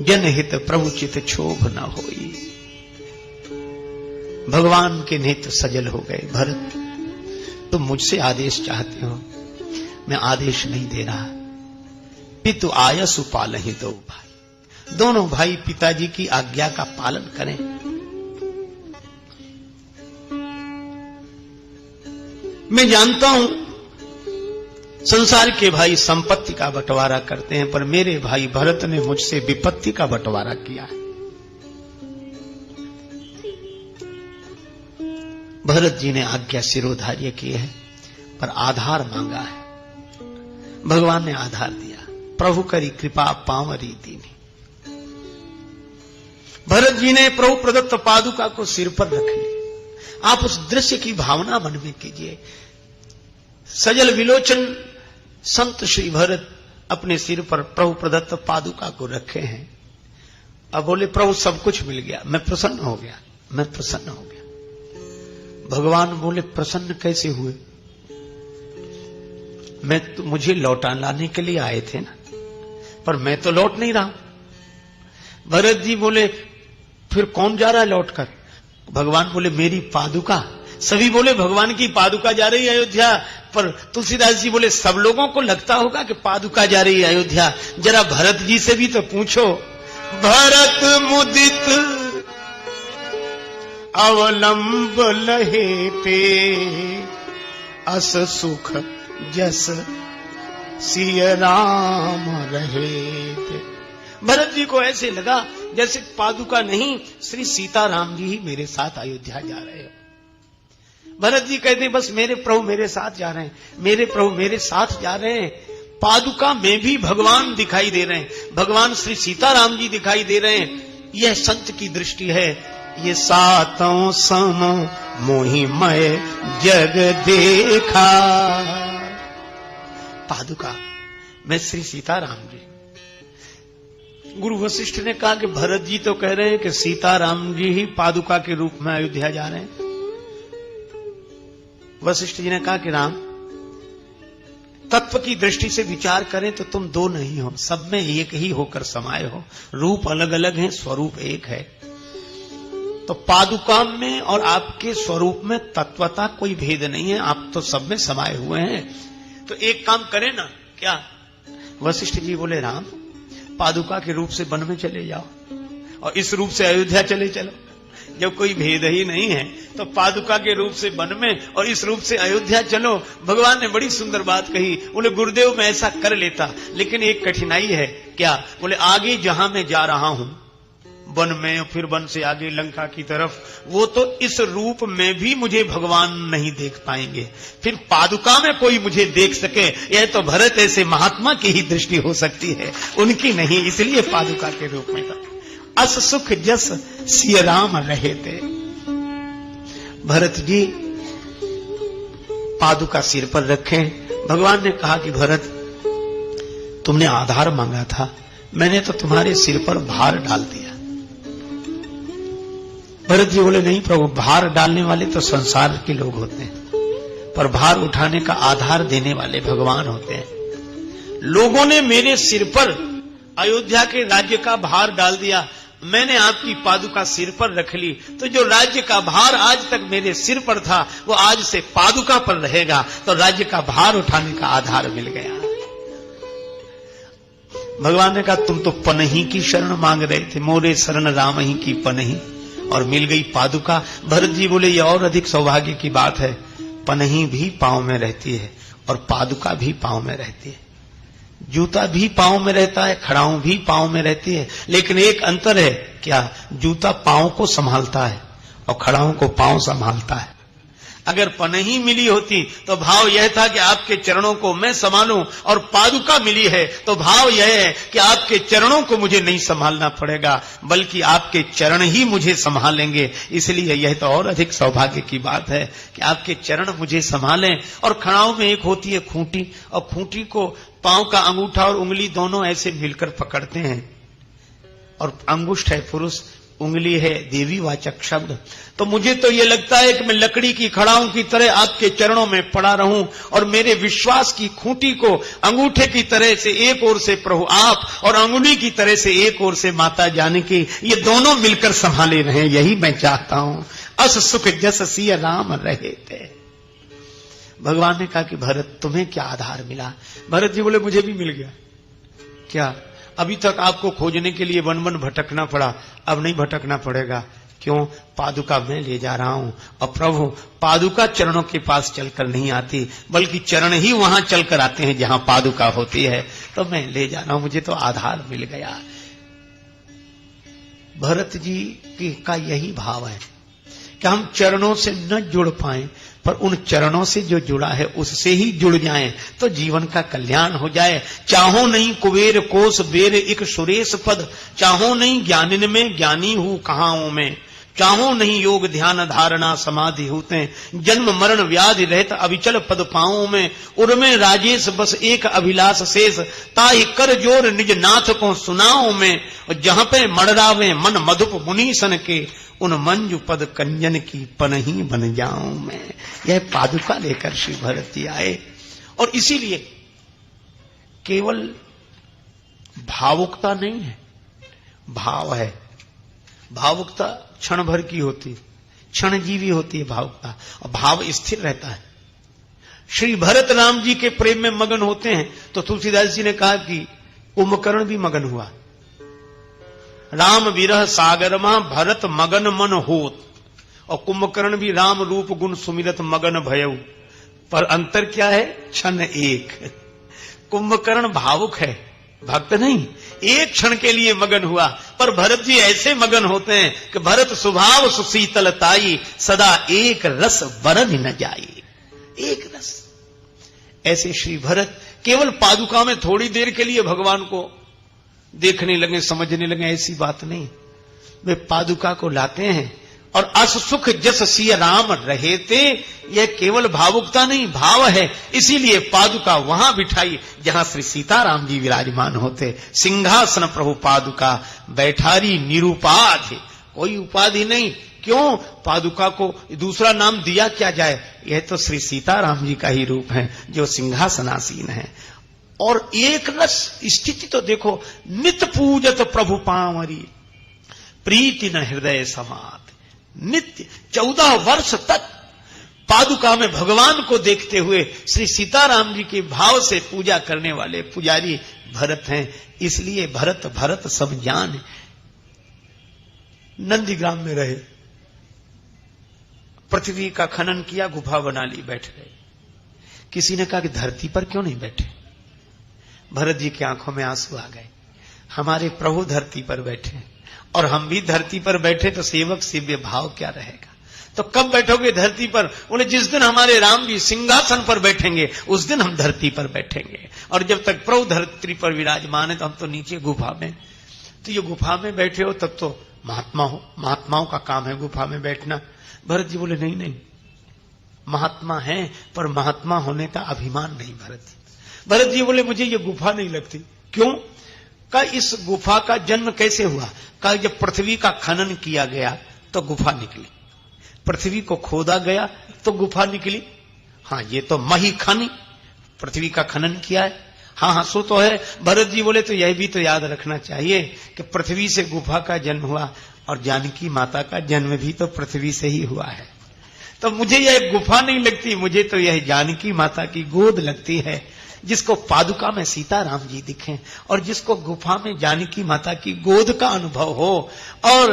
जनहित प्रभु चित क्षोभ न होई। भगवान के नेत्र सजल हो गए। भरत तुम मुझसे आदेश चाहते हो, मैं आदेश नहीं दे रहा। पितु आयसु पालहि दो भाई, दोनों भाई पिताजी की आज्ञा का पालन करें। मैं जानता हूं संसार के भाई संपत्ति का बंटवारा करते हैं, पर मेरे भाई भरत ने मुझसे विपत्ति का बंटवारा किया है। भरत जी ने आज्ञा शिरोधार्य की है, पर आधार मांगा है। भगवान ने आधार दिया। प्रभु करी कृपा पांवरी दीनी। भरत जी ने प्रभु प्रदत्त पादुका को सिर पर रख लिया। आप उस दृश्य की भावना मन में कीजिए। सजल विलोचन संत श्री भरत अपने सिर पर प्रभु प्रदत्त पादुका को रखे हैं। अब बोले प्रभु सब कुछ मिल गया, मैं प्रसन्न हो गया, मैं प्रसन्न हो गया। भगवान बोले प्रसन्न कैसे हुए? मैं तो मुझे लौटा लाने के लिए आए थे ना, पर मैं तो लौट नहीं रहा। भरत जी बोले फिर कौन जा रहा है लौटकर? भगवान बोले मेरी पादुका। सभी बोले भगवान की पादुका जा रही है अयोध्या, पर तुलसीदास जी बोले सब लोगों को लगता होगा कि पादुका जा रही है अयोध्या, जरा भरत जी से भी तो पूछो। भरत मुदित अवलंब लहे पे, अस सुख जस सिय राम रहे थे। भरत जी को ऐसे लगा जैसे पादुका नहीं, श्री सीताराम जी ही मेरे साथ अयोध्या जा रहे हो। भरत जी कहते हैं बस मेरे प्रभु मेरे साथ जा रहे हैं, मेरे प्रभु मेरे साथ जा रहे हैं। पादुका में भी भगवान दिखाई दे रहे हैं, भगवान श्री सीताराम जी दिखाई दे रहे हैं। यह संत की दृष्टि है। ये सातों सम मोहिमय जग देखा। पादुका में श्री सीताराम जी। गुरु वशिष्ठ ने कहा कि भरत जी तो कह रहे हैं कि सीताराम जी ही पादुका के रूप में अयोध्या जा रहे हैं। वशिष्ठ जी ने कहा कि राम, तत्व की दृष्टि से विचार करें तो तुम दो नहीं हो, सब में एक ही होकर समाये हो। रूप अलग अलग है, स्वरूप एक है। तो पादुका में और आपके स्वरूप में तत्वता कोई भेद नहीं है, आप तो सब में समाये हुए हैं। तो एक काम करें ना, क्या? वशिष्ठ जी बोले राम, पादुका के रूप से वन में चले जाओ और इस रूप से अयोध्या चले चलो। जब कोई भेद ही नहीं है तो पादुका के रूप से वन में और इस रूप से अयोध्या चलो। भगवान ने बड़ी सुंदर बात कही। बोले गुरुदेव मैं ऐसा कर लेता, लेकिन एक कठिनाई है। क्या? बोले आगे जहां मैं जा रहा हूं वन में, फिर वन से आगे लंका की तरफ, वो तो इस रूप में भी मुझे भगवान नहीं देख पाएंगे। फिर पादुका में कोई मुझे देख सके, यह तो भरत ऐसे महात्मा की ही दृष्टि हो सकती है, उनकी नहीं। इसलिए पादुका के रूप में था। अस सुख जस सिय राम रहे थे। भरत जी पादुका सिर पर रखे। भगवान ने कहा कि भरत, तुमने आधार मांगा था, मैंने तो तुम्हारे सिर पर भार डाल दिया। भरत जी बोले नहीं प्रभु, भार डालने वाले तो संसार के लोग होते हैं, पर भार उठाने का आधार देने वाले भगवान होते हैं। लोगों ने मेरे सिर पर अयोध्या के राज्य का भार डाल दिया, मैंने आपकी पादुका सिर पर रख ली, तो जो राज्य का भार आज तक मेरे सिर पर था वो आज से पादुका पर रहेगा। तो राज्य का भार उठाने का आधार मिल गया। भगवान ने कहा तुम तो पनही की शरण मांग रहे थे, मोरे शरण राम ही की पनही, और मिल गई पादुका। भरत जी बोले ये और अधिक सौभाग्य की बात है, पनही भी पांव में रहती है और पादुका भी पांव में रहती है। जूता भी पांव में रहता है, खड़ाऊं भी पांव में रहती है, लेकिन एक अंतर है। क्या? जूता पांव को संभालता है और खड़ाऊं को पांव संभालता है। अगर पनही मिली होती तो भाव यह था कि आपके चरणों को मैं संभालूं, और पादुका मिली है तो भाव यह है कि आपके चरणों को मुझे नहीं संभालना पड़ेगा, बल्कि आपके चरण ही मुझे संभालेंगे। इसलिए यह तो और अधिक सौभाग्य की बात है कि आपके चरण मुझे संभालें। और खड़ाओं में एक होती है खूंटी, और खूंटी को पांव का अंगूठा और उंगली दोनों ऐसे मिलकर पकड़ते हैं, और अंगुष्ठ है पुरुष, उंगली है देवी वाचक शब्द। तो मुझे तो ये लगता है कि मैं लकड़ी की खड़ाऊं की तरह आपके चरणों में पड़ा रहूं, और मेरे विश्वास की खूंटी को अंगूठे की तरह से एक ओर से प्रभु आप और अंगुली की तरह से एक ओर से माता जानकी, ये दोनों मिलकर संभाले रहे, यही मैं चाहता हूं। अस सुख जस सिय राम रहे थे। भगवान ने कहा कि भरत तुम्हें क्या आधार मिला? भरत जी बोले मुझे भी मिल गया। क्या? अभी तक आपको खोजने के लिए वन वन भटकना पड़ा, अब नहीं भटकना पड़ेगा। क्यों? पादुका मैं ले जा रहा हूं, और प्रभु पादुका चरणों के पास चलकर नहीं आती, बल्कि चरण ही वहां चलकर आते हैं जहां पादुका होती है। तो मैं ले जा रहा हूं, मुझे तो आधार मिल गया। भरत जी का यही भाव है कि हम चरणों से न जुड़ पाए, पर उन चरणों से जो जुड़ा है उससे ही जुड़ जाएं तो जीवन का कल्याण हो जाए। चाहो नहीं कुबेर कोस बेर एक सुरेश पद, चाहो नहीं ज्ञानिन में ज्ञानी हूं कहां में, चाहो नहीं योग ध्यान धारणा समाधि होते, जन्म मरण व्याधि रहत अविचल पद पाओ में, उर्मे राजेश बस एक अभिलाष शेष, ताहि कर जोर निज नाथ को सुनाओ में, और जहां पे मड़रावे मन मधुप मुनीसन के, उन मंजू पद कंजन की पनही बन जाऊं मैं। यह पादुका लेकर श्री भरत जी आए। और इसीलिए केवल भावुकता नहीं है, भाव है। भावुकता क्षण भर की होती, क्षणजीवी होती है भावुकता, और भाव स्थिर रहता है। श्री भरत राम जी के प्रेम में मगन होते हैं तो तुलसीदास जी ने कहा कि कुंभकर्ण भी मगन हुआ। राम विरह सागर मां भरत मगन मन होत, और कुंभकर्ण भी राम रूप गुण सुमिरत मगन भयऊ। पर अंतर क्या है? क्षण एक। कुंभकर्ण भावुक है, भक्त नहीं, एक क्षण के लिए मगन हुआ। पर भरत जी ऐसे मगन होते हैं कि भरत स्वभाव सुशीतलताई, सदा एक रस बरन न जाई। एक रस। ऐसे श्री भरत केवल पादुका में थोड़ी देर के लिए भगवान को देखने लगे, समझने लगे, ऐसी बात नहीं। वे पादुका को लाते हैं और अस सुख जस सिय राम रहे थे। यह केवल भावुकता नहीं, भाव है। इसीलिए पादुका वहां बिठाई जहां श्री सीताराम जी विराजमान होते। सिंहासन प्रभु पादुका बैठारी निरूपाधि, कोई उपाधि नहीं। क्यों? पादुका को दूसरा नाम दिया क्या जाए? यह तो श्री सीताराम जी का ही रूप है जो सिंहासनासीन है। और एक रस स्थिति तो देखो, नित पूजत प्रभु पावरी प्रीति न हृदय समात। नित्य 14 वर्ष तक पादुका में भगवान को देखते हुए श्री सीताराम जी के भाव से पूजा करने वाले पुजारी भरत हैं। इसलिए भरत भरत सब जान। नंदीग्राम में रहे, पृथ्वी का खनन किया, गुफा बना ली, बैठ गए। किसी ने कहा कि धरती पर क्यों नहीं बैठे? भरत जी की आंखों में आंसू आ गए। हमारे प्रभु धरती पर बैठे और हम भी धरती पर बैठे तो सेवक सेव्य भाव क्या रहेगा? तो कब बैठोगे धरती पर? बोले जिस दिन हमारे राम जी सिंहासन पर बैठेंगे उस दिन हम धरती पर बैठेंगे। और जब तक प्रभु धरती पर विराजमान है तो हम तो नीचे गुफा में। तो ये गुफा में बैठे हो तब तो महात्मा हो, महात्माओं का काम है गुफा में बैठना। भरत जी बोले नहीं नहीं, महात्मा है पर महात्मा होने का अभिमान नहीं। भरत जी बोले मुझे ये गुफा नहीं लगती। क्यों? का इस गुफा का जन्म कैसे हुआ? का जब पृथ्वी का खनन किया गया तो गुफा निकली, पृथ्वी को खोदा गया तो गुफा निकली। हाँ, ये तो मही खनी, पृथ्वी का खनन किया है। हाँ, सो तो है। भरत जी बोले तो यह भी तो याद रखना चाहिए कि पृथ्वी से गुफा का जन्म हुआ और जानकी माता का जन्म भी तो पृथ्वी से ही हुआ है। तो मुझे यह गुफा नहीं लगती, मुझे तो यह जानकी माता की गोद लगती है। जिसको पादुका में सीताराम जी दिखे और जिसको गुफा में जानकी माता की गोद का अनुभव हो। और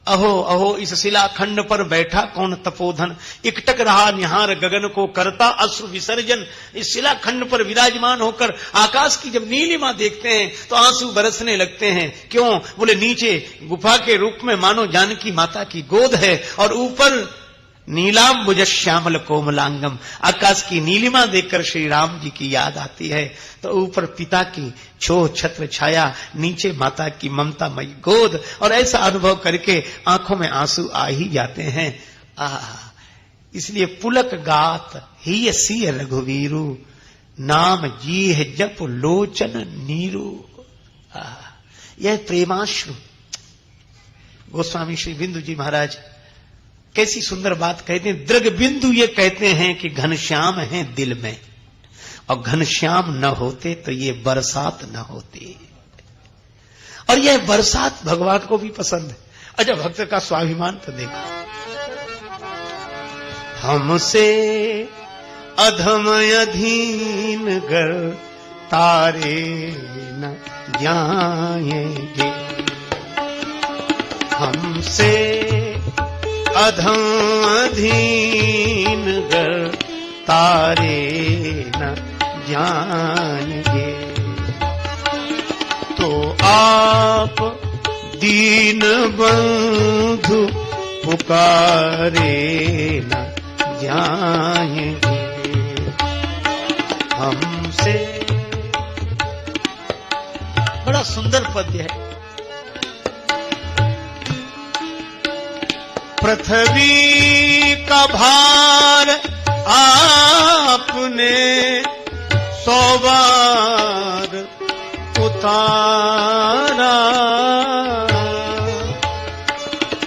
अहो अहो इस शिलाखंड पर बैठा कौन तपोधन, इकटक रहा निहार गगन को करता अश्रु विसर्जन। इस शिलाखंड पर विराजमान होकर आकाश की जब नीलिमा देखते हैं तो आंसू बरसने लगते हैं। क्यों? बोले नीचे गुफा के रूप में मानो जानकी माता की गोद है और ऊपर नीलांबुज श्यामल कोमलांगम, आकाश की नीलिमा देखकर श्री राम जी की याद आती है। तो ऊपर पिता की छोह छत्र छाया, नीचे माता की ममतामयी गोद, और ऐसा अनुभव करके आंखों में आंसू आ ही जाते हैं। इसलिए पुलक गात ही सिय रघुवीरू, नाम जी है जप लोचन नीरू। यह प्रेमाश्रु। गोस्वामी श्री बिंदु जी महाराज कैसी सुंदर बात कहते हैं। दृग बिंदु ये कहते हैं कि घनश्याम है दिल में, और घनश्याम न होते तो ये बरसात न होती। और यह बरसात भगवान को भी पसंद है। अच्छा, भक्त का स्वाभिमान तो देखो। हमसे अधम अधीन गर तारे न जाएंगे, हमसे अधम अधीन गर तारे न जाएंगे, तो आप दीन बंधु पुकारे न जाएंगे हमसे। बड़ा सुंदर पद्य है। पृथ्वी का भार आपने 100 बार उतारा,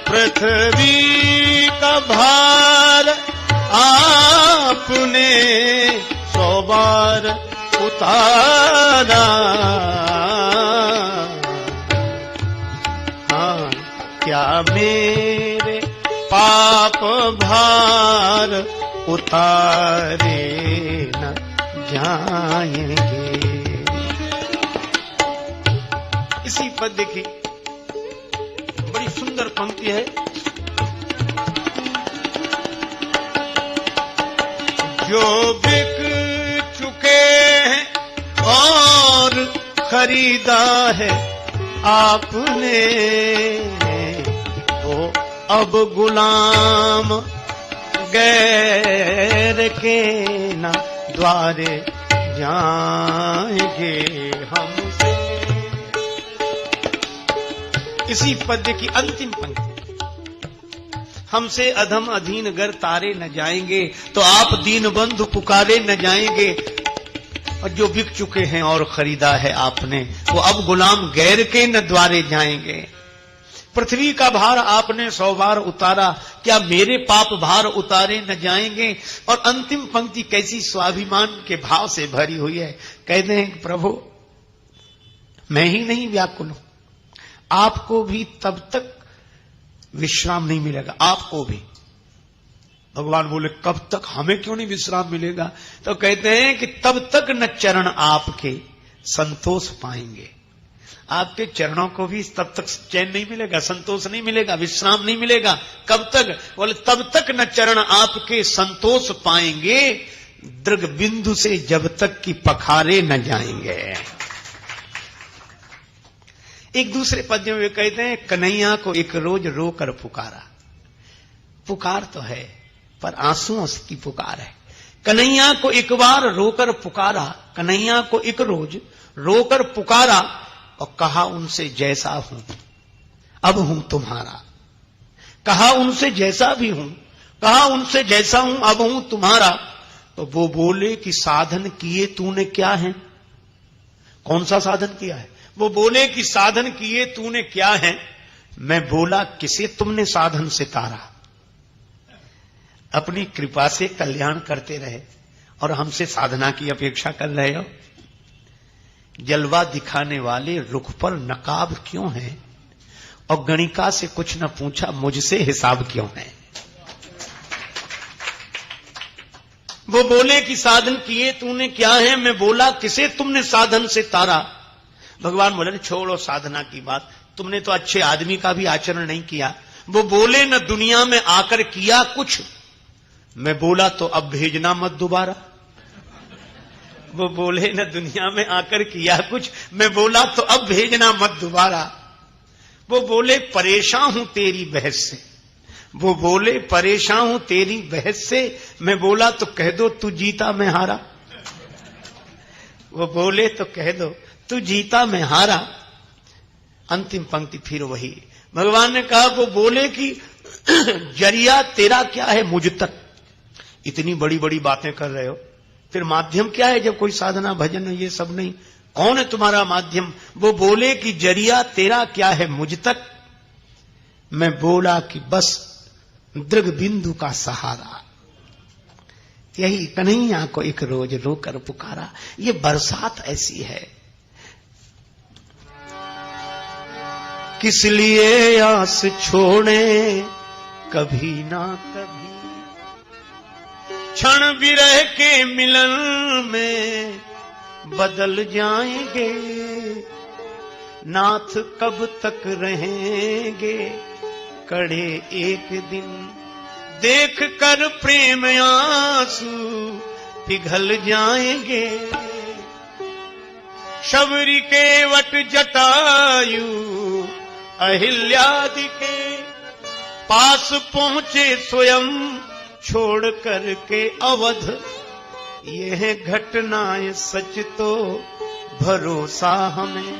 पृथ्वी का भार आपने 100 बार उतारा। हाँ, क्या मेरे पाप भार उतारे न जाएंगे। इसी पद्य की बड़ी सुंदर पंक्ति है। जो बिक चुके हैं और खरीदा है आपने, वो अब गुलाम गैर के ना द्वारे जाएंगे हमसे। इसी पद्य की अंतिम पंक्ति, हमसे अधम अधीन गर तारे न जाएंगे, तो आप दीन बंधु पुकारे न जाएंगे। और जो बिक चुके हैं और खरीदा है आपने, वो अब गुलाम गैर के न द्वारे जाएंगे। पृथ्वी का भार आपने 100 बार उतारा, क्या मेरे पाप भार उतारे न जाएंगे। और अंतिम पंक्ति कैसी स्वाभिमान के भाव से भरी हुई है। कहते हैं प्रभु मैं ही नहीं व्याकुल हूं, आपको भी तब तक विश्राम नहीं मिलेगा, आपको भी। भगवान बोले कब तक, हमें क्यों नहीं विश्राम मिलेगा। तो कहते हैं कि तब तक न चरण आपके संतोष पाएंगे, आपके चरणों को भी तब तक चैन नहीं मिलेगा, संतोष नहीं मिलेगा, विश्राम नहीं मिलेगा। कब तक, बोले तब तक न चरण आपके संतोष पाएंगे, दृग बिंदु से जब तक कि पखारे न जाएंगे। एक दूसरे पद्य में कहते हैं कन्हैया को एक रोज रोकर पुकारा। पुकार तो है पर आंसुओं की पुकार है। कन्हैया को एक बार रोकर पुकारा, कन्हैया को एक रोज रोकर पुकारा और कहा उनसे जैसा हूं अब हूं तुम्हारा। कहा उनसे जैसा भी हूं, कहा उनसे जैसा हूं अब हूं तुम्हारा। तो वो बोले कि साधन किए तूने क्या है। कौन सा साधन किया है। वो बोले कि साधन किए तूने क्या है। मैं बोला किसे तुमने साधन से तारा। अपनी कृपा से कल्याण करते रहे और हमसे साधना की अपेक्षा कर रहे हो। जलवा दिखाने वाले रुख पर नकाब क्यों है, और गणिका से कुछ न पूछा मुझसे हिसाब क्यों है। वो बोले कि साधन किए तूने क्या है। मैं बोला किसे तुमने साधन से तारा। भगवान बोले छोड़ो साधना की बात, तुमने तो अच्छे आदमी का भी आचरण नहीं किया। वो बोले न दुनिया में आकर किया कुछ। मैं बोला तो अब भेजना मत दोबारा। वो बोले न दुनिया में आकर किया कुछ। मैं बोला तो अब भेजना मत दोबारा। वो बोले परेशान हूं तेरी बहस से। वो बोले परेशान हूं तेरी बहस से। मैं बोला तो कह दो तू जीता मैं हारा। वो बोले तो कह दो तू जीता मैं हारा। अंतिम पंक्ति फिर वही। भगवान ने कहा, वो बोले कि जरिया तेरा क्या है मुझ तक। इतनी बड़ी बड़ी बातें कर रहे हो, फिर माध्यम क्या है जब कोई साधना भजन ये सब नहीं। कौन है तुम्हारा माध्यम। वो बोले कि जरिया तेरा क्या है मुझ तक। मैं बोला कि बस दृग बिंदु का सहारा। यही कन्हैया को एक रोज रोकर पुकारा। ये बरसात ऐसी है। किस लिए आस छोड़े कभी ना कभी, क्षण विरह के मिलन में बदल जाएंगे। नाथ कब तक रहेंगे कड़े एक दिन, देख कर प्रेम आंसू पिघल जाएंगे। शबरी के वट जटायु अहिल्यादि के पास पहुंचे स्वयं छोड़ करके अवध। यह घटनाएं सच तो भरोसा हमें,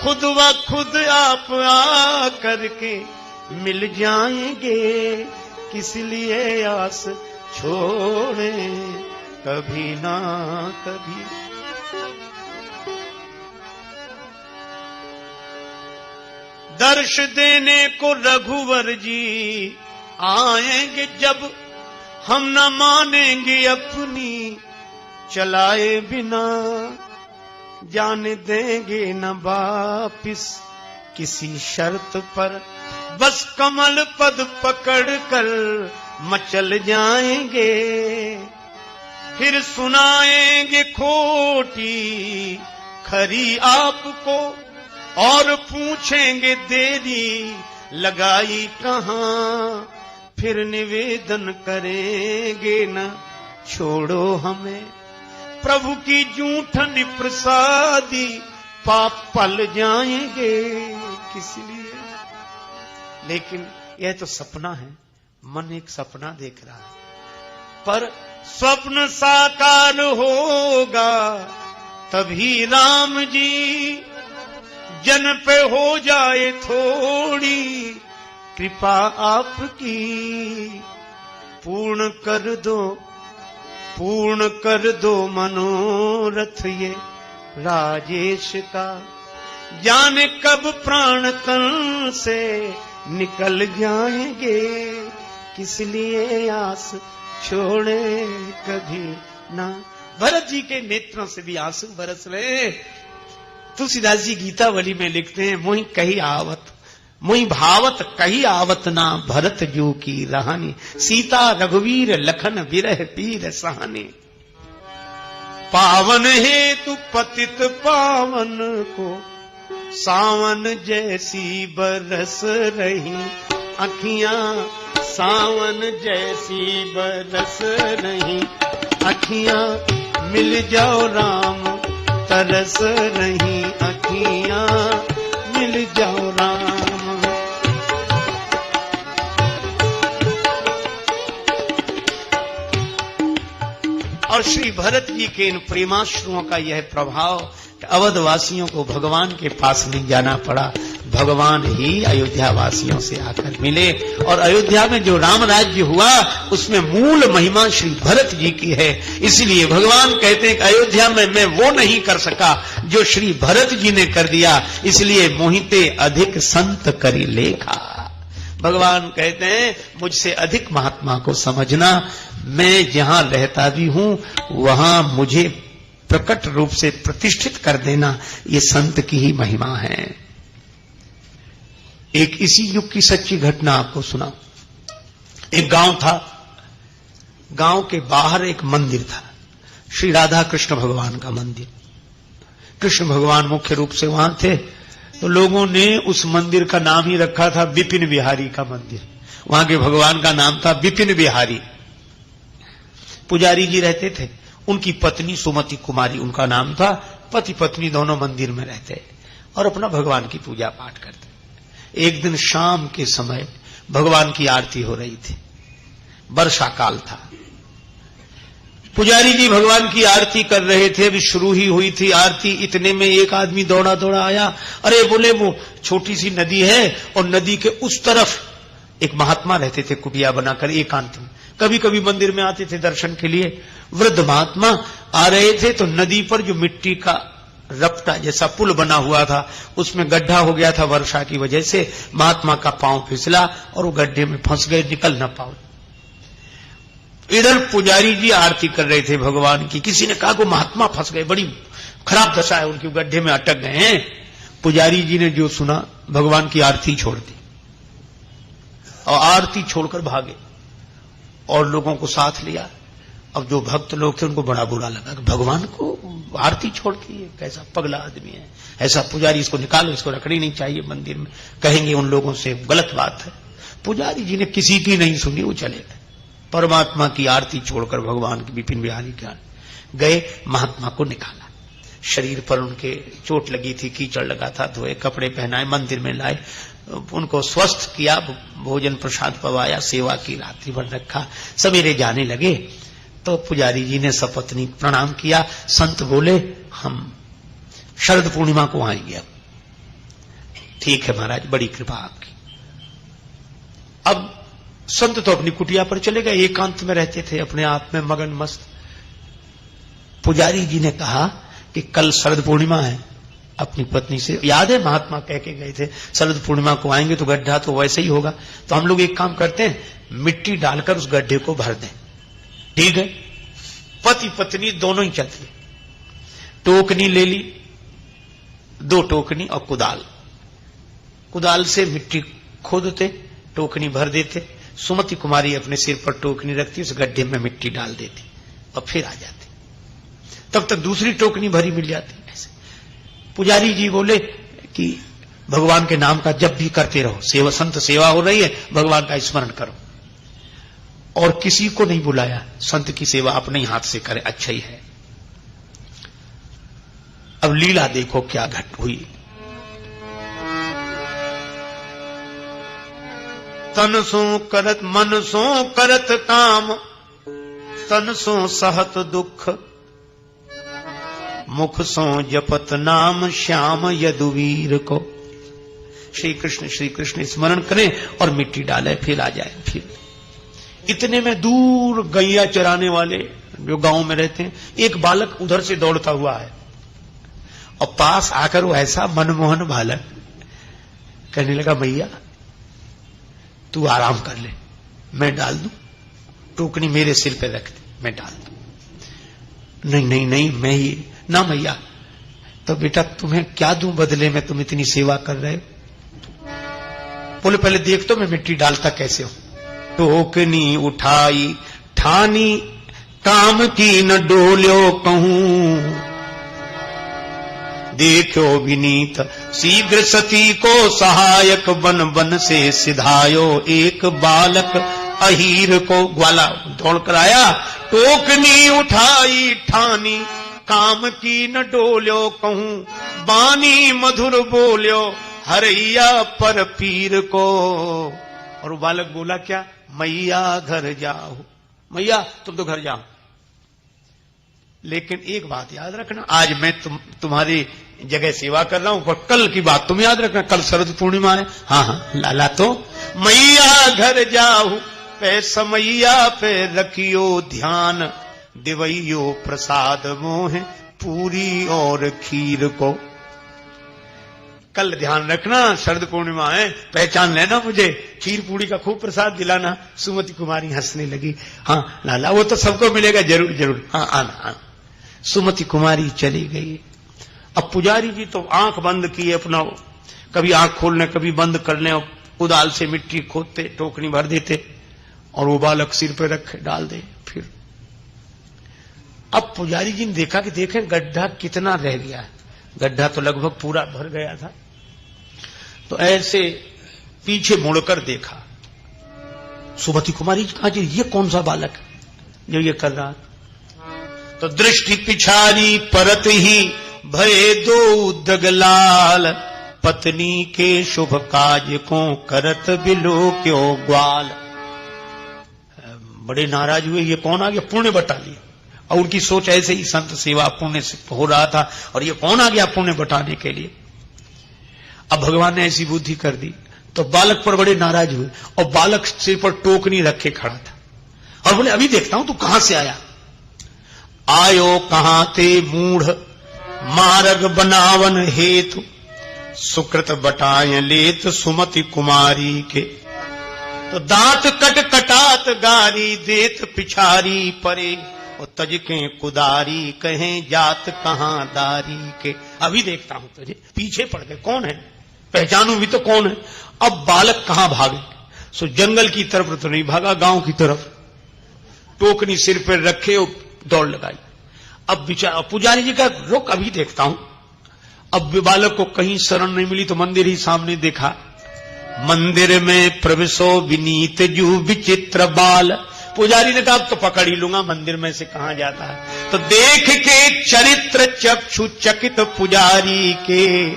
खुद व खुद आप आ करके मिल जाएंगे। किस लिए आस छोड़े कभी ना कभी। दर्श देने को रघुवर जी आएंगे जब, हम न मानेंगे अपनी चलाए बिना। जाने देंगे न वापिस किसी शर्त पर, बस कमल पद पकड़ कर मचल जाएंगे, फिर सुनाएंगे खोटी खरी आपको, और पूछेंगे देरी लगाई कहां, फिर निवेदन करेंगे न छोड़ो हमें, प्रभु की जूठन प्रसादी पाप पल जाएंगे किस लिए। लेकिन यह तो सपना है, मन एक सपना देख रहा है, पर स्वप्न साकार होगा तभी राम जी, जन पे हो जाए थोड़ी कृपा आपकी, पूर्ण कर दो मनोरथ ये राजेश का, जाने कब प्राण तन से निकल जाएंगे, किस लिए आस छोड़े कभी ना। भरत जी के नेत्रों से भी आंसू बरस रहे। तुलसीदास जी गीतावली में लिखते हैं, मुई भावत कही आवत ना, भरत जो की रहानी, सीता रघुवीर लखन विरह पीर सहानी, पावन हेतु पतित पावन को, सावन जैसी बरस रही अखियां, सावन जैसी बरस रही अखियां, मिल जाओ राम तरस रही अखियां, मिल जाओ राम। और श्री भरत जी के इन प्रेमाश्रुओं का यह प्रभाव, अवधवासियों को भगवान के पास नहीं जाना पड़ा, भगवान ही अयोध्या वासियों से आकर मिले, और अयोध्या में जो राम राज्य हुआ उसमें मूल महिमा श्री भरत जी की है। इसलिए भगवान कहते हैं कि अयोध्या में मैं वो नहीं कर सका जो श्री भरत जी ने कर दिया, इसलिए मोहिते अधिक संत करी लेखा। भगवान कहते हैं मुझसे अधिक महात्मा को समझना, मैं जहां रहता भी हूं वहां मुझे प्रकट रूप से प्रतिष्ठित कर देना, ये संत की ही महिमा है। एक इसी युग की सच्ची घटना आपको सुना। एक गांव था, गांव के बाहर एक मंदिर था, श्री राधा कृष्ण भगवान का मंदिर। कृष्ण भगवान मुख्य रूप से वहां थे, तो लोगों ने उस मंदिर का नाम ही रखा था विपिन बिहारी का मंदिर। वहां के भगवान का नाम था विपिन बिहारी। पुजारी जी रहते थे, उनकी पत्नी सुमति कुमारी उनका नाम था, पति पत्नी दोनों मंदिर में रहते और अपना भगवान की पूजा पाठ करते। एक दिन शाम के समय भगवान की आरती हो रही थी, वर्षा काल था। पुजारी जी भगवान की आरती कर रहे थे, अभी शुरू ही हुई थी आरती। इतने में एक आदमी दौड़ा दौड़ा आया, अरे बोले वो छोटी सी नदी है और नदी के उस तरफ एक महात्मा रहते थे कुटिया बनाकर एकांत में, कभी कभी मंदिर में आते थे दर्शन के लिए। वृद्ध महात्मा आ रहे थे तो नदी पर जो मिट्टी का रपटा जैसा पुल बना हुआ था उसमें गड्ढा हो गया था वर्षा की वजह से। महात्मा का पांव फिसला और वो गड्ढे में फंस गए, निकल ना पाओ। इधर पुजारी जी आरती कर रहे थे भगवान की, किसी ने कहा को महात्मा फंस गए, बड़ी खराब दशा है उनकी, गड्ढे में अटक गए हैं। पुजारी जी ने जो सुना भगवान की आरती छोड़ दी और आरती छोड़कर भागे और लोगों को साथ लिया। अब जो भक्त लोग थे उनको बड़ा बुरा लगा कि भगवान को आरती छोड़ के कैसा पगला आदमी है, ऐसा पुजारी, इसको निकालो, इसको रखनी नहीं चाहिए मंदिर में, कहेंगे उन लोगों से गलत बात है। पुजारी जी ने किसी की नहीं सुनी, वो चले गए। परमात्मा की आरती छोड़कर भगवान की विपिन बिहारी के गए, महात्मा को निकाला। शरीर पर उनके चोट लगी थी, कीचड़ लगा था, धोए, कपड़े पहनाए, मंदिर में लाए, उनको स्वस्थ किया, भोजन प्रसाद पवाया, सेवा की, रात्रि भर रखा। सवेरे जाने लगे तो पुजारी जी ने सपत्नी प्रणाम किया। संत बोले हम शरद पूर्णिमा को आएंगे। अब ठीक है महाराज, बड़ी कृपा आपकी। अब संत तो अपनी कुटिया पर चले गए, एकांत में रहते थे, अपने आप में मगन मस्त। पुजारी जी ने कहा कि कल शरद पूर्णिमा है, अपनी पत्नी से याद है महात्मा कह के गए थे शरद पूर्णिमा को आएंगे तो गड्ढा तो वैसे ही होगा, तो हम लोग एक काम करते हैं, मिट्टी डालकर उस गड्ढे को भर दें। ठीक है, पति पत्नी दोनों ही चलते। टोकनी ले ली, 2 टोकनी और कुदाल, कुदाल से मिट्टी खोदते, टोकनी भर देते, सुमति कुमारी अपने सिर पर टोकनी रखती, उस गड्ढे में मिट्टी डाल देती और फिर आ जाती। तब तक दूसरी टोकनी भरी मिल जाती। ऐसे पुजारी जी बोले कि भगवान के नाम का जप भी करते रहो, सेवा संत सेवा हो रही है, भगवान का स्मरण करो। और किसी को नहीं बुलाया, संत की सेवा अपने ही हाथ से करे, अच्छा ही है। अब लीला देखो क्या घट हुई। तन सो करत मन सो करत काम, तन सो सहत दुख, मुख सो जपत नाम श्याम यदुवीर को। श्री कृष्ण स्मरण करें और मिट्टी डाले, फिर आ जाए। फिर इतने में दूर गैया चराने वाले जो गांव में रहते हैं, एक बालक उधर से दौड़ता हुआ है और पास आकर वो ऐसा मनमोहन बालक कहने लगा, भैया तू आराम कर ले, मैं डाल दूं, टोकनी मेरे सिर पे रख दे, मैं डाल दूं। नहीं नहीं नहीं, मैं ही ना भैया। तो बेटा तुम्हें क्या दूं बदले में, तुम इतनी सेवा कर रहे हो? बोले पहले देख तो मैं मिट्टी डालता कैसे हूं। टोकनी उठाई ठानी, काम की न डोल्यो कहूं, देखो विनीत शीघ्र सती को सहायक, बन बन से सिधायो एक बालक अहीर को। ग्वाला दौड़ कर आया, टोकनी उठाई ठानी, काम की न डोल्यो कहूं, बानी मधुर बोल्यो हरैया पर पीर को। और वो बालक बोला क्या, मैया घर जाओ, मैया तुम तो घर जाओ, लेकिन एक बात याद रखना, आज मैं तुम्हारी जगह सेवा कर रहा हूं, पर कल की बात तुम याद रखना, कल शरद पूर्णिमा है। हाँ हाँ लाला, तो मैया घर जाओ, पे समैया पे रखियो ध्यान, दिवैयो प्रसाद मोह पूरी और खीर को। कल ध्यान रखना, शरद पूर्णिमा है, पहचान लेना मुझे, खीर पूरी का खूब प्रसाद दिलाना। सुमति कुमारी हंसने लगी, हाँ लाला वो तो सबको मिलेगा, जरूर जरूर, हाँ आना। सुमति कुमारी चली गई। अब पुजारी जी तो आंख बंद किए अपना, कभी आंख खोलने कभी बंद करने, और कुदाल से मिट्टी खोदते, टोकनी भर देते और वो बालक सिर पे रखे डाल दे। फिर अब पुजारी जी ने देखा कि देखें गड्ढा कितना रह गया है, गड्ढा तो लगभग पूरा भर गया था। तो ऐसे पीछे मुड़कर देखा, सुमति कुमारी कहा जी ये कौन सा बालक जो ये कर रहा? तो दृष्टि पिछारी परत ही भये दो दगलाल, पत्नी के शुभ काज को करत बिलो क्यों ग्वाल। बड़े नाराज हुए, ये कौन आ गया, पुण्य बटा लिया। और उनकी सोच ऐसे ही, संत सेवा पुण्य से हो रहा था और ये कौन आ गया पुण्य बटाने के लिए। अब भगवान ने ऐसी बुद्धि कर दी तो बालक पर बड़े नाराज हुए, और बालक सिर पर टोकनी रखे खड़ा था और बोले अभी देखता हूं तू कहां से आया। आयो कहां ते मूढ़ मार्ग बनावन हेतु, सुकृत बटाय लेत सुमति कुमारी के। तो दांत कट कटात गारी देत पिछारी परे, और तज के कुदारी कहें जात कहां दारी के। अभी देखता हूं तुझे, पीछे पड़ गए, कौन है, पहचानू भी तो कौन है। अब बालक कहां भागे, सो जंगल की तरफ तो नहीं भागा, गांव की तरफ, टोकनी सिर पर रखे और दौड़ लगाई। अब बिचारा पुजारी जी का रुक, अभी देखता हूं। अब बालक को कहीं शरण नहीं मिली तो मंदिर ही सामने देखा। मंदिर में प्रवेशो विनीत जू विचित्र बाल। पुजारी ने कहा अब तो पकड़ ही लूंगा, मंदिर में से कहां जाता है। तो देख के चरित्र चक्षु चकित पुजारी के,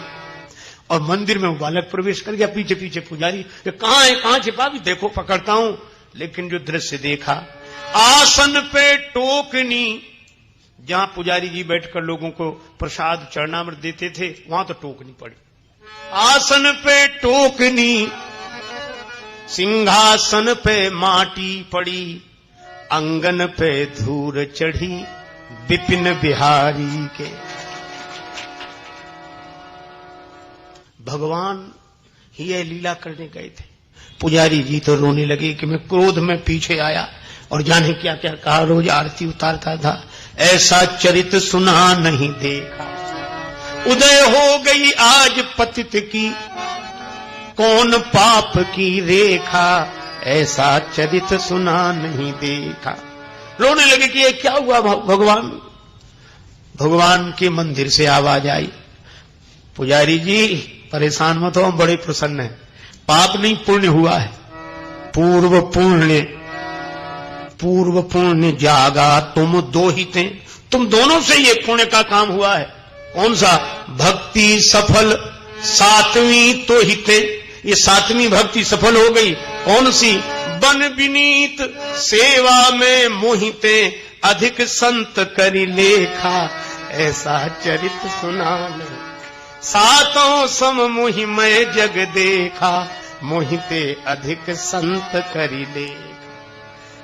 और मंदिर में वो बालक प्रवेश कर गया। पीछे पीछे पुजारी, कहां है, कहां छिपा, भी देखो पकड़ता हूं। लेकिन जो दृश्य देखा, आसन पे टोकनी, जहां पुजारी जी बैठकर लोगों को प्रसाद चरणामृत देते थे, वहां तो टोकनी पड़ी। आसन पे टोकनी, सिंहासन पे माटी पड़ी, अंगन पे धूल चढ़ी विपिन बिहारी के। भगवान ही यह लीला करने गए थे। पुजारी जी तो रोने लगे कि मैं क्रोध में पीछे आया और जाने क्या क्या कहा, रोज आरती उतारता था, ऐसा चरित सुना नहीं देखा। उदय हो गई आज पतित की, कौन पाप की रेखा, ऐसा चरित सुना नहीं देखा। रोने लगे कि ये क्या हुआ भगवान। भगवान के मंदिर से आवाज आई, पुजारी जी परेशान मत हो, हम बड़े प्रसन्न हैं। पाप नहीं पुण्य हुआ है। पूर्व पुण्य जागा तुम दो ही थे, तुम दोनों से ये पुण्य का काम हुआ है। कौन सा? भक्ति सफल सातवीं तो ही थे, ये सातवीं भक्ति सफल हो गई। कौन सी? बन विनीत सेवा में मोहिते, अधिक संत करी लेखा, ऐसा चरित सुना नहीं। सातों सम मोहिमय जग देखा, मोहिते अधिक संत करी लेखा।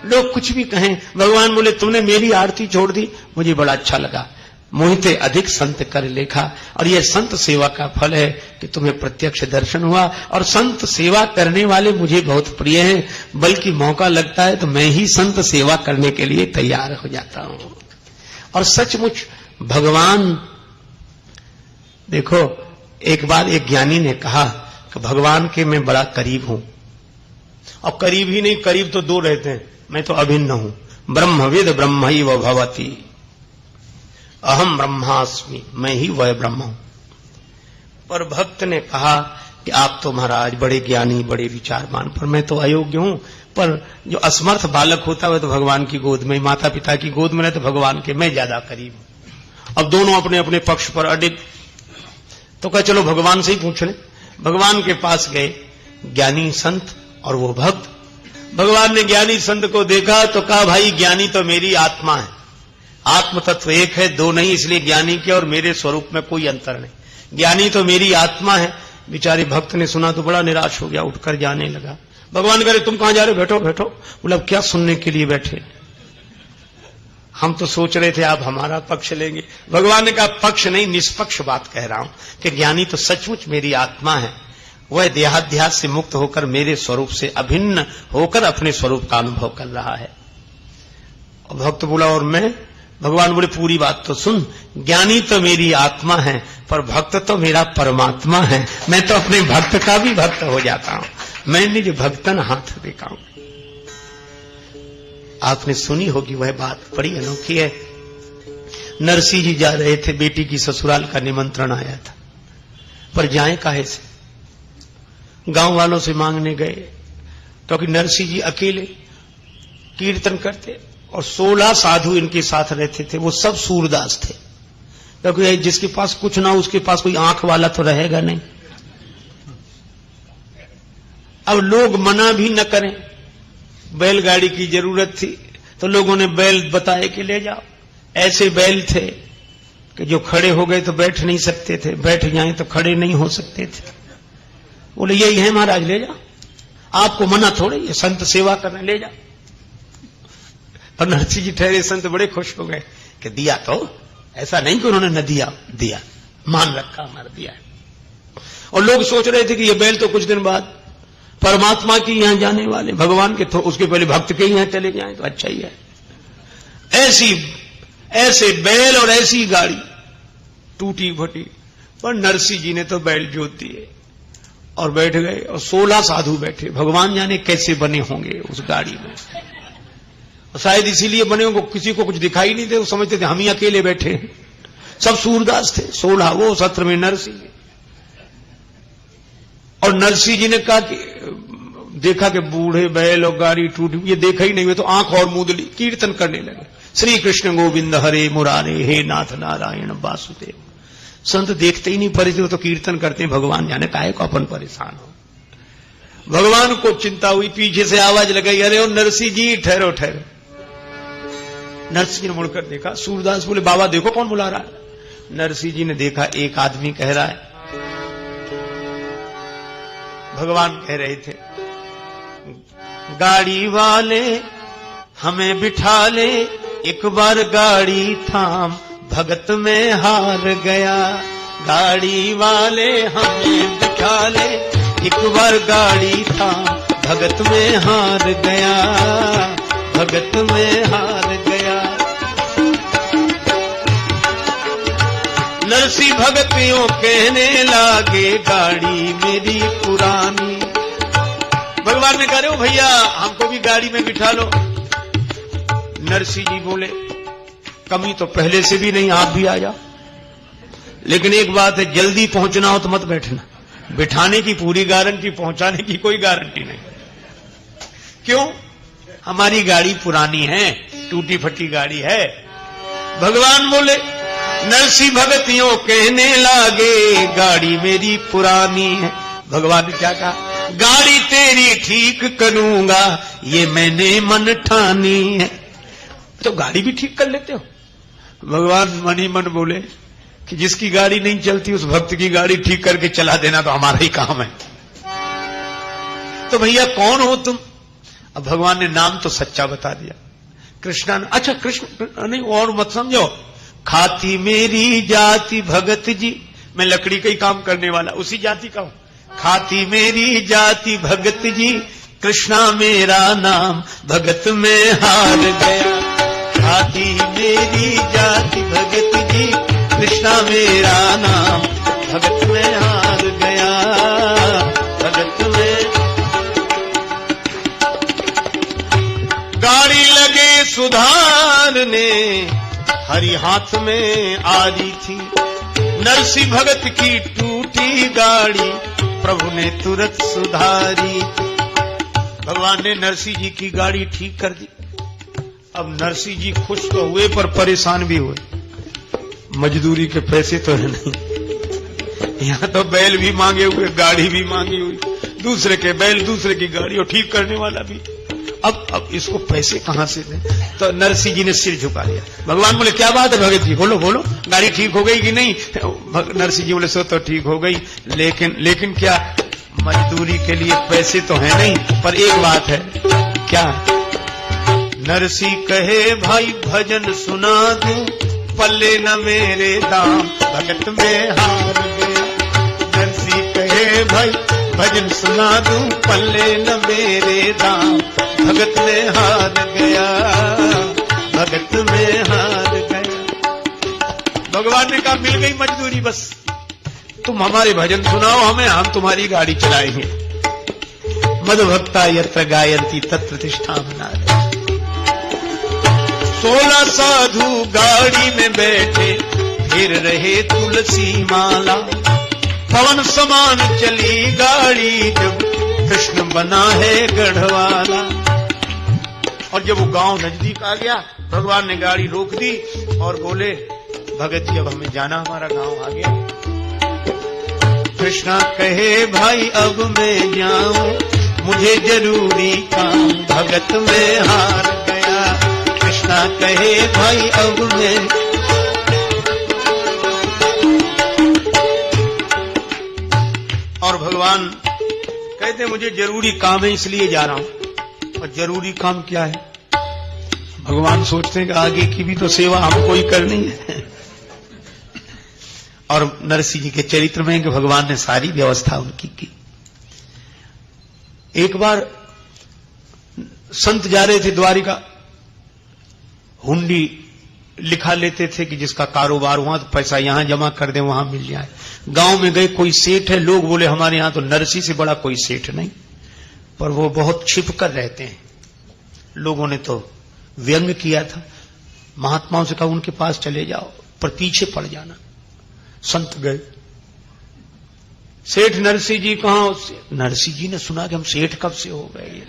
लोग कुछ भी कहें, भगवान बोले तुमने मेरी आरती छोड़ दी, मुझे बड़ा अच्छा लगा। मोहिते अधिक संत कर लेखा। और यह संत सेवा का फल है कि तुम्हें प्रत्यक्ष दर्शन हुआ। और संत सेवा करने वाले मुझे बहुत प्रिय हैं, बल्कि मौका लगता है तो मैं ही संत सेवा करने के लिए तैयार हो जाता हूं। और सचमुच भगवान, देखो एक बार एक ज्ञानी ने कहा कि भगवान के मैं बड़ा करीब हूं। और करीब ही नहीं, करीब तो दो रहते हैं, मैं तो अभिन्न हूं। ब्रह्मविद ब्रह्मैव भवति, अहम ब्रह्मास्मि, मैं ही वह ब्रह्म हूं। पर भक्त ने कहा कि आप तो महाराज बड़े ज्ञानी, बड़े विचारवान, पर मैं तो अयोग्य हूं। पर जो असमर्थ बालक होता है तो भगवान की गोद में, माता पिता की गोद में, तो भगवान के मैं ज्यादा करीब हूं। अब दोनों अपने अपने पक्ष पर अडिग, तो कहा चलो भगवान से ही पूछ ले। भगवान के पास गए ज्ञानी संत और वो भक्त। भगवान ने ज्ञानी संत को देखा तो कहा भाई ज्ञानी तो मेरी आत्मा है, आत्म तत्व एक है, दो नहीं, इसलिए ज्ञानी के और मेरे स्वरूप में कोई अंतर नहीं। ज्ञानी तो मेरी आत्मा है। बेचारे भक्त ने सुना तो बड़ा निराश हो गया, उठकर जाने लगा। भगवान कह रहे तुम कहां जा रहे हो? बैठो बैठो। बोला क्या सुनने के लिए बैठे? हम तो सोच रहे थे आप हमारा पक्ष लेंगे। भगवान ने कहा पक्ष नहीं, निष्पक्ष बात कह रहा हूं कि ज्ञानी तो सचमुच मेरी आत्मा है, वह देहाध्यास से मुक्त होकर मेरे स्वरूप से अभिन्न होकर अपने स्वरूप का अनुभव कर रहा है। और भक्त बोला और मैं? भगवान बोले पूरी बात तो सुन, ज्ञानी तो मेरी आत्मा है, पर भक्त तो मेरा परमात्मा है। मैं तो अपने भक्त का भी भक्त हो जाता हूं, मैं निज भक्तन हाथ दिखाऊं। आपने सुनी होगी वह बात, बड़ी अनोखी है। नरसिंह जी जा रहे थे, बेटी की ससुराल का निमंत्रण आया था, पर जाएं काहे से? गांव वालों से मांगने गए, क्योंकि नरसिंह जी अकेले कीर्तन करते और 16 साधु इनके साथ रहते थे। वो सब सूरदास थे, क्योंकि जिसके पास कुछ ना उसके पास कोई आंख वाला तो रहेगा नहीं। अब लोग मना भी न करें, बैलगाड़ी की जरूरत थी तो लोगों ने बैल बताए कि ले जाओ। ऐसे बैल थे कि जो खड़े हो गए तो बैठ नहीं सकते थे, बैठ जाएं तो खड़े नहीं हो सकते थे। बोले यही है महाराज, ले जाओ, आपको मना थोड़े, ये संत सेवा करने, ले जाओ। और नरसिंह जी ठहरे संत बड़े खुश हो गए कि दिया तो, ऐसा नहीं कि उन्होंने न दिया, दिया, मान रखा हमारा, दिया। और लोग सोच रहे थे कि ये बैल तो कुछ दिन बाद परमात्मा की यहां जाने वाले, भगवान के, उसके पहले भक्त के यहां चले जाएं तो अच्छा ही है। ऐसे बैल और ऐसी गाड़ी टूटी फटी, पर नरसिंह जी ने तो बैल जोत दिए और बैठ गए। और 16 साधु बैठे, भगवान जाने कैसे बने होंगे उस गाड़ी में। शायद इसीलिए बने होंगे, किसी को कुछ दिखाई नहीं दे, वो समझते थे हम ही अकेले बैठे हैं। सब सूरदास थे, 16 वो, 17 में नरसिंह जी। और नरसिंह जी ने कहा कि देखा कि बूढ़े बैल और गाड़ी टूटी, ये देखा ही नहीं, वे तो आंख और मूंद ली, कीर्तन करने लगे, श्री कृष्ण गोविंद हरे मुरारे, हे नाथ नारायण वासुदेव। संत देखते ही नहीं परे थे, वो तो कीर्तन करते हैं, भगवान जाने काहे को अपन परेशान हो। भगवान को चिंता हुई, पीछे से आवाज लगाई, अरे ओ नरसिंह जी ठहरो ठहरो। नरसिंह जी ने मुड़कर देखा, सूरदास बोले बाबा देखो कौन बुला रहा है। नरसिंह जी ने देखा एक आदमी कह रहा है, भगवान कह रहे थे, गाड़ी वाले हमें बिठा ले, एक बार गाड़ी थाम, भगत में हार गया। गाड़ी वाले हमें बिठा ले, एक बार गाड़ी थाम, भगत में हार गया, भगत में हार गया। नरसी भगतियों कहने लागे गाड़ी मेरी पुरानी। भगवान ने कहा रे भैया हमको भी गाड़ी में बिठा लो। नरसी जी बोले कमी तो पहले से भी नहीं, आप भी आ जाओ, लेकिन एक बात है, जल्दी पहुंचना हो तो मत बैठना। बिठाने की पूरी गारंटी, पहुंचाने की कोई गारंटी नहीं। क्यों? हमारी गाड़ी पुरानी है, टूटी फटी गाड़ी है। भगवान बोले नरसी भगतियों कहने लागे गाड़ी मेरी पुरानी है। भगवान ने क्या कहा? गाड़ी तेरी ठीक करूंगा ये मैंने मन ठानी है। तो गाड़ी भी ठीक कर लेते हो? भगवान मन ही मन बोले कि जिसकी गाड़ी नहीं चलती उस भक्त की गाड़ी ठीक करके चला देना तो हमारा ही काम है। तो भैया कौन हो तुम? अब भगवान ने नाम तो सच्चा बता दिया, कृष्णा। अच्छा कृष्ण नहीं, और मत समझो। खाती मेरी जाति भगत जी, मैं लकड़ी का ही काम करने वाला उसी जाति का हूं। खाती मेरी जाति भगत जी, कृष्णा मेरा नाम भगत में हार गया। खाती मेरी जाति भगत जी, कृष्णा मेरा नाम भगत में हार गया। भगत में गाड़ी लगे सुधारने, हरि हाथ में आ रही थी। नरसी भगत की टूटी गाड़ी प्रभु ने तुरंत सुधारी। भगवान ने नरसी जी की गाड़ी ठीक कर दी। अब नरसी जी खुश तो हुए पर परेशान भी हुए। मजदूरी के पैसे तो है नहीं, यहां तो बैल भी मांगे हुए, गाड़ी भी मांगी हुई, दूसरे के बैल दूसरे की गाड़ी और ठीक करने वाला भी। अब इसको पैसे कहां से दें? तो नरसी जी ने सिर झुका लिया। भगवान बोले क्या बात है भगत जी, बोलो बोलो, गाड़ी ठीक हो गई कि नहीं? नरसी जी बोले सो तो ठीक हो गई, लेकिन क्या? मजदूरी के लिए पैसे तो है नहीं, पर एक बात है। क्या? नरसी कहे भाई भजन सुना दूं, पल्ले न मेरे दाम भगत में हार गया। नरसी कहे भाई भजन सुना दूं, पल्ले न मेरे दाम भगत में हार गया। भगत में हार गया। भगवान ने कहा मिल गई मजदूरी, बस तुम हमारे भजन सुनाओ हमें, हम तुम्हारी गाड़ी चलाएंगे। मदभक्ता यत्र गायंती तत्र तिष्ठा बना। 16 साधु गाड़ी में बैठे फिर रहे तुलसी माला। पवन समान चली गाड़ी जब कृष्ण बना है गढ़वाला। और जब वो गांव नजदीक आ गया, भगवान ने गाड़ी रोक दी और बोले भगत जी अब हमें जाना, हमारा गांव आ गया। कृष्णा कहे भाई अब मैं जाऊं, मुझे जरूरी काम भगत में हार गया। कृष्णा कहे भाई अब मैं। और भगवान कहते मुझे जरूरी काम है इसलिए जा रहा हूं। और जरूरी काम क्या है? भगवान सोचते हैं कि आगे की भी तो सेवा हमको ही करनी है। और नरसी जी के चरित्र में कि भगवान ने सारी व्यवस्था उनकी की। एक बार संत जा रहे थे द्वारिका, हुंडी लिखा लेते थे कि जिसका कारोबार हुआ तो पैसा यहां जमा कर दे, वहां मिल जाए। गांव में गए, कोई सेठ है, लोग बोले हमारे यहां तो नरसी से बड़ा कोई सेठ नहीं, पर वो बहुत छिप कर रहते हैं। लोगों ने तो व्यंग किया था, महात्माओं से कहा उनके पास चले जाओ पर पीछे पड़ जाना। संत गए, सेठ नरसी जी कहां? नरसी जी ने सुना कि हम सेठ कब से हो गए,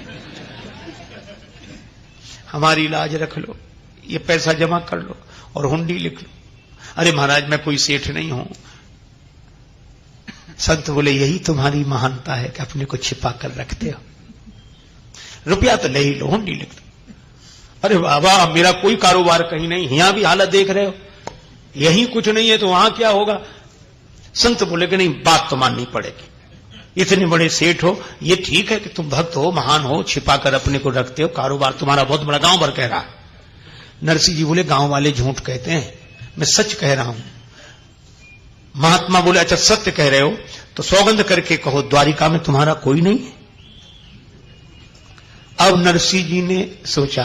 हमारी लाज रख लो, ये पैसा जमा कर लो और हुंडी लिख लो। अरे महाराज मैं कोई सेठ नहीं हूं। संत बोले यही तुम्हारी महानता है कि अपने को छिपा कर रखते हो। रुपया तो ले ही लो, हुंडी लिख दो। अरे बाबा मेरा कोई कारोबार कहीं नहीं, यहां भी हालत देख रहे हो, यही कुछ नहीं है तो वहां क्या होगा? संत बोले कि नहीं, बात तो माननी पड़ेगी। इतने बड़े सेठ हो, ये ठीक है कि तुम भक्त हो, महान हो, छिपा कर अपने को रखते हो, कारोबार तुम्हारा बहुत बड़ा, गांव भर कह रहा है। नरसी जी बोले गांव वाले झूठ कहते हैं, मैं सच कह रहा हूं। महात्मा बोले अच्छा सत्य कह रहे हो तो सौगंध करके कहो द्वारिका में तुम्हारा कोई नहीं है। अब नरसी जी ने सोचा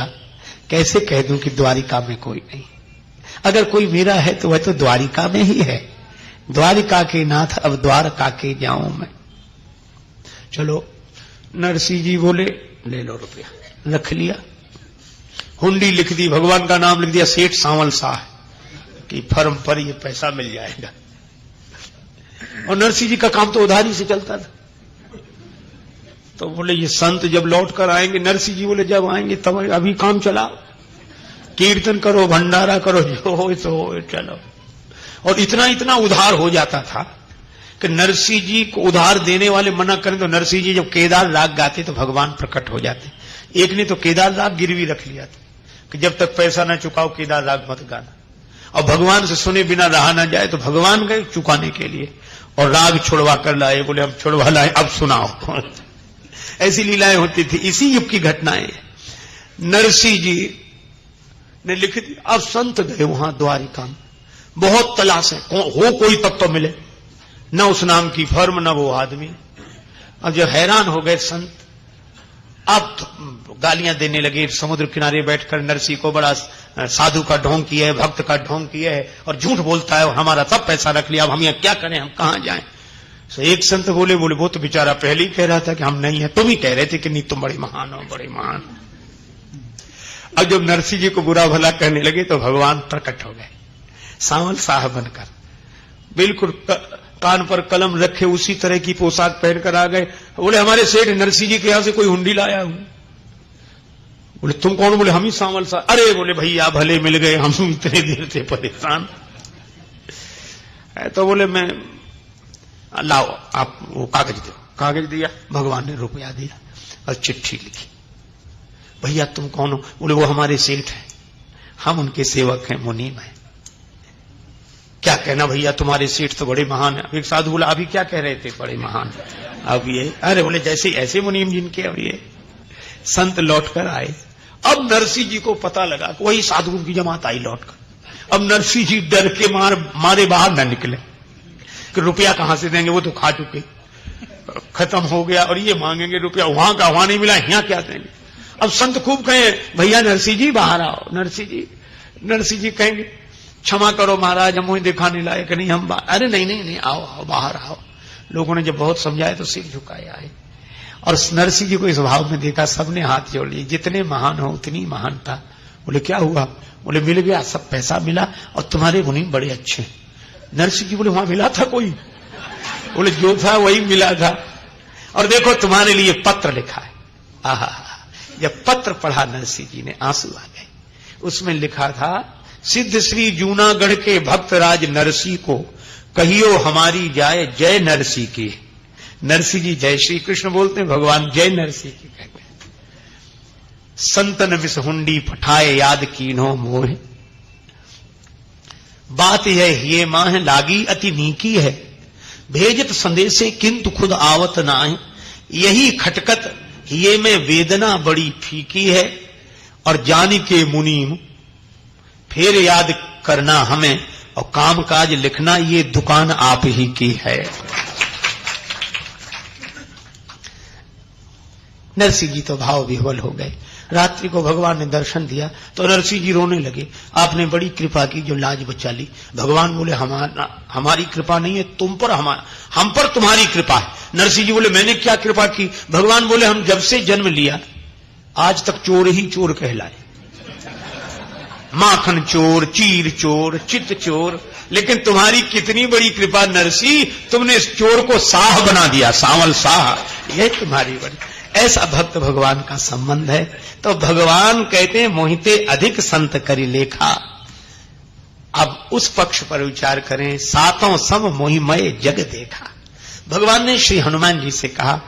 कैसे कह दूं कि द्वारिका में कोई नहीं, अगर कोई मेरा है तो वह तो द्वारिका में ही है, द्वारिका के नाथ अब द्वारका के जाऊं मैं। चलो नरसिंह जी बोले ले लो रुपया, रख लिया, हुंडी लिख दी, भगवान का नाम लिख दिया, सेठ सांवल शाह की फर्म पर ये पैसा मिल जाएगा। और नरसिंह जी का काम तो उधारी से चलता था। तो बोले ये संत जब लौट कर आएंगे, नरसिंह जी बोले जब आएंगे तब, अभी काम चलाओ, कीर्तन करो, भंडारा करो, जो हो तो हो, चलो। और इतना इतना उधार हो जाता था कि नरसिंह जी को उधार देने वाले मना करें तो नरसिंह जी जब केदार राग गाते तो भगवान प्रकट हो जाते। एक ने तो केदार राग गिरवी रख लिया था कि जब तक पैसा ना चुकाओ केदार राग मत गाना, और भगवान से सुने बिना रहा ना जाए, तो भगवान गए चुकाने के लिए और राग छुड़वा कर लाए, बोले हम छुड़वा लाए, अब सुनाओ। ऐसी लीलाएं होती थी, इसी युग की घटनाएं। नरसिंह जी ने लिख दिया। अब संत गए वहां द्वारिका में, बहुत तलाश है, हो कोई तब तो मिले, न उस नाम की फर्म न वो आदमी। अब जब हैरान हो गए संत, अब गालियां देने लगे, समुद्र किनारे बैठकर नरसिंह को बड़ा साधु का ढोंग किया है, भक्त का ढोंग किया है, और झूठ बोलता है, और हमारा सब पैसा रख लिया, अब हम यहाँ क्या करें, हम कहां जाएं। तो एक संत बोले वो तो बेचारा पहले ही कह रहा था कि हम नहीं है, तुम ही कह रहे थे कि नहीं तुम बड़े महान हो, बड़े महान। अब जब नरसिंह जी को बुरा भला कहने लगे तो भगवान प्रकट हो गए सांवल शाह बनकर, बिल्कुल कान पर कलम रखे, उसी तरह की पोशाक पहनकर आ गए। बोले हमारे सेठ नरसिंह जी के यहां से कोई हुंडी लाया हूं। बोले तुम कौन? बोले हम ही सांवल शाह। अरे बोले भैया भले मिल गए, हम इतने देर से परेशान। तो बोले मैं लाओ आप वो कागज दो। कागज दिया, भगवान ने रुपया दिया और चिट्ठी लिखी। भैया तुम कौन हो? बोले वो हमारे सेठ हैं, हम उनके सेवक हैं, मुनीम हैं। क्या कहना भैया, तुम्हारे सेठ तो बड़े महान है। एक साधु बोला अभी क्या कह रहे थे, बड़े महान। अब ये, अरे बोले जैसे ऐसे मुनीम जिनके। अब ये संत लौट कर आए। अब नरसिंह जी को पता लगा कि वही साधुओं की जमात आई लौट कर। अब नरसिंह जी डर के मारे बाहर न निकले कि रुपया कहां से देंगे, वो तो खा चुके, खत्म हो गया, और ये मांगेंगे रुपया, वहां का वहां नहीं मिला, यहां क्या देंगे। अब संत खूब कहे भैया नरसिंह जी बाहर आओ। नरसिंह जी कहेंगे क्षमा करो महाराज, हम वही दिखाने लायक नहीं, हम अरे नहीं आओ आओ बाहर आओ। लोगों ने जब बहुत समझाया तो सिर झुकाए आए, और नरसिंह जी को इस भाव में देखा, सबने हाथ जोड़ लिए, जितने महान हो उतनी महानता। बोले क्या हुआ? बोले मिल गया, सब पैसा मिला, और तुम्हारे मुनीम बड़े अच्छे। नरसिंह जी बोले वहां मिला था कोई? बोले जो था वही मिला था, और देखो तुम्हारे लिए पत्र लिखा है। आहा, जब पत्र पढ़ा नरसिंह जी ने आंसू आ गए। उसमें लिखा था, सिद्ध श्री जूनागढ़ के भक्त राज नरसिंह को कहियो हमारी जाए जय नरसिंह की। नरसिंह जी जय श्री कृष्ण बोलते हैं, भगवान जय नरसिंह की कहते हैं। संतन विष हुंडी पठाए याद कीन्हो मोह, बात यह ये माह लागी अति नीकी है, भेजत संदेशे किंतु खुद आवत नाहि, यही खटकत ये में वेदना बड़ी फीकी है, और जानी के मुनीम फिर याद करना हमें, और काम काज लिखना ये दुकान आप ही की है। नरसिंह जी तो भाव विह्वल हो गए। रात्रि को भगवान ने दर्शन दिया तो नरसिंह जी रोने लगे, आपने बड़ी कृपा की जो लाज बचा ली। भगवान बोले हमारी कृपा नहीं है, तुम पर हम पर तुम्हारी कृपा है। नरसिंह जी बोले मैंने क्या कृपा की? भगवान बोले हम जब से जन्म लिया आज तक चोर ही चोर कहलाए, माखन चोर, चीर चोर, चित चोर, लेकिन तुम्हारी कितनी बड़ी कृपा नरसिंह, तुमने इस चोर को साह बना दिया, सांवल शाह, यह तुम्हारी बड़ी। ऐसा भक्त भगवान का संबंध है। तो भगवान कहते हैं मोहिते अधिक संत करी लेखा। अब उस पक्ष पर विचार करें, सातों सम मोहिमय जग देखा। भगवान ने श्री हनुमान जी से कहा,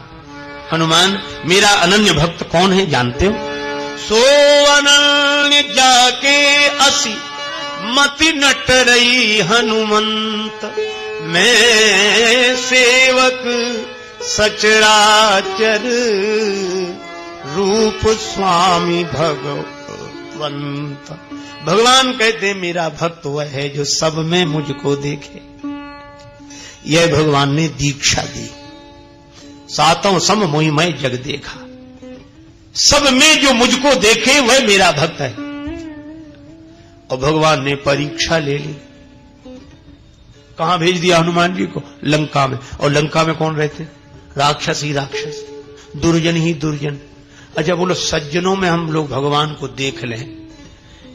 हनुमान मेरा अनन्य भक्त कौन है जानते हो? सो अनन्य जाके असी मति नट रही हनुमंत, मैं सेवक सचराचर रूप स्वामी भगवंत। भगवान कहते मेरा भक्त वह है जो सब में मुझको देखे। यह भगवान ने दीक्षा दी, सातों सम मोहिमय जग देखा, सब में जो मुझको देखे वह मेरा भक्त है। और भगवान ने परीक्षा ले ली, कहां भेज दिया हनुमान जी को? लंका में। और लंका में कौन रहते? राक्षस ही राक्षस, दुर्जन ही दुर्जन। अच्छा बोलो, सज्जनों में हम लोग भगवान को देख लें,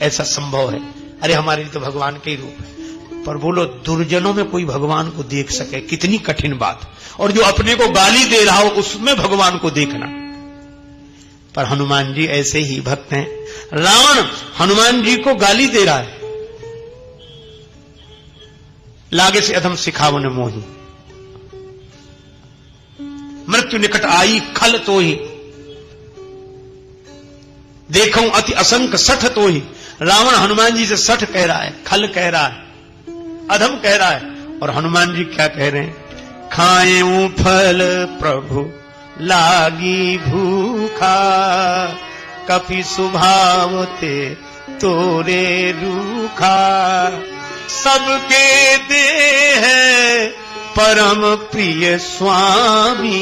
ऐसा संभव है? अरे हमारे लिए तो भगवान के ही रूप है, पर बोलो दुर्जनों में कोई भगवान को देख सके, कितनी कठिन बात। और जो अपने को गाली दे रहा हो उसमें भगवान को देखना। पर हनुमान जी ऐसे ही भक्त हैं। रावण हनुमान जी को गाली दे रहा है, लागे से अधम सिखावन मोही, मृत्यु निकट आई खल तो ही, देखूं अति असंख्य सठ तो ही। रावण हनुमान जी से सठ कह रहा है, खल कह रहा है, अधम कह रहा है। और हनुमान जी क्या कह रहे हैं? खाएं फल प्रभु लागी भूखा, कपि स्वभाव ते तोरे रूखा, सबके देह परम प्रिय स्वामी।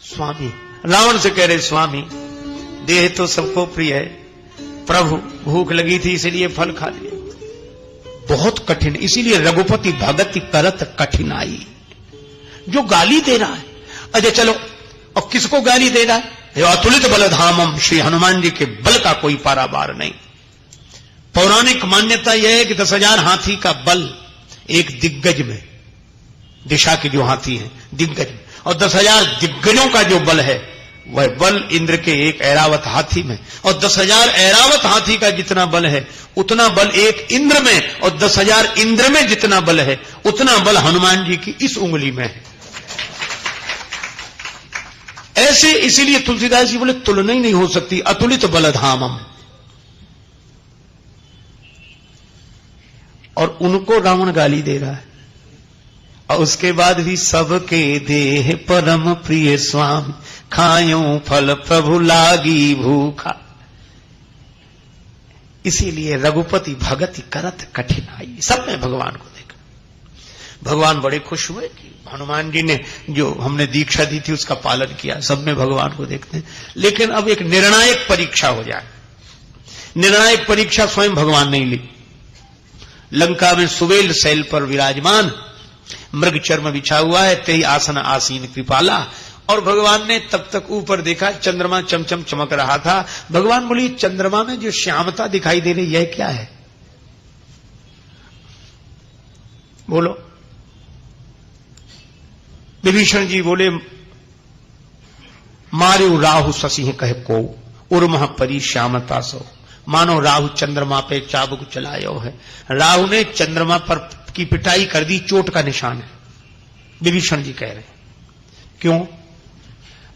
स्वामी रावण से कह रहे, स्वामी देह तो सबको प्रिय है, प्रभु भूख लगी थी इसलिए फल खा लिए। बहुत कठिन, इसीलिए रघुपति भगति करत कठिनाई। जो गाली दे रहा है, अच्छा चलो, अब किसको गाली दे रहा है? अतुलित बलधामम, श्री हनुमान जी के बल का कोई पारावार नहीं। पौराणिक मान्यता यह है कि 10,000 हाथी का बल एक दिग्गज में, दिशा के जो हाथी हैं दिग्गज में, और 10,000 दिग्गजों का जो बल है वह बल इंद्र के एक ऐरावत हाथी में। और 10,000 ऐरावत हाथी का जितना बल है उतना बल एक इंद्र में, और 10,000 इंद्र में जितना बल है उतना बल हनुमान जी की इस उंगली में है। ऐसे इसीलिए तुलसीदास जी बोले तुलना ही नहीं हो सकती, अतुलित बलधामम। और उनको रावण गाली दे रहा है, और उसके बाद भी सबके देह परम प्रिय स्वामी, खायों फल प्रभु लागी भूखा। इसीलिए रघुपति भगति करत कठिनाई, सब में भगवान को देखा। भगवान बड़े खुश हुए कि हनुमान जी ने जो हमने दीक्षा दी थी उसका पालन किया, सब में भगवान को देखते हैं। लेकिन अब एक निर्णायक परीक्षा हो जाए। निर्णायक परीक्षा स्वयं भगवान नहीं ली। लंका में सुवेल शैल पर विराजमान, मृग चर्म बिछा हुआ है, तेहि आसन आसीन कृपाला। और भगवान ने तब तक ऊपर देखा, चंद्रमा चमचम चमक रहा था। भगवान बोली, चंद्रमा में जो श्यामता दिखाई दे रही यह क्या है? बोलो। विभीषण जी बोले, मार्यो राहु शशि कह को उर्मह परी श्यामता सो। मानो राहु चंद्रमा पे चाबुक चलायो है। राहु ने चंद्रमा पर की पिटाई कर दी, चोट का निशान है। विभीषण जी कह रहे हैं, क्यों?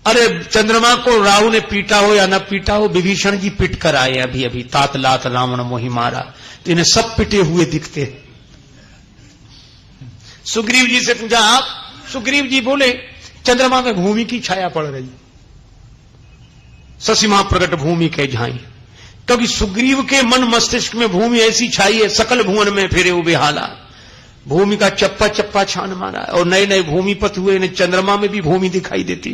अरे चंद्रमा को राहु ने पीटा हो या न पीटा हो, विभीषण जी पिट कर आए अभी अभी। तात लात रावण मोहि मारा, तो इन्हें सब पिटे हुए दिखते हैं। सुग्रीव जी से पूछा आप? सुग्रीव जी बोले, चंद्रमा में भूमि की छाया पड़ रही, ससीमा प्रकट भूमि के झाई। क्योंकि सुग्रीव के मन मस्तिष्क में भूमि ऐसी छाई है, सकल भुवन में फिरे बेहाला। भूमि का चप्पा चप्पा छान मारा, और नए नए भूमिपत हुए, इन्हें चंद्रमा में भी भूमि दिखाई देती।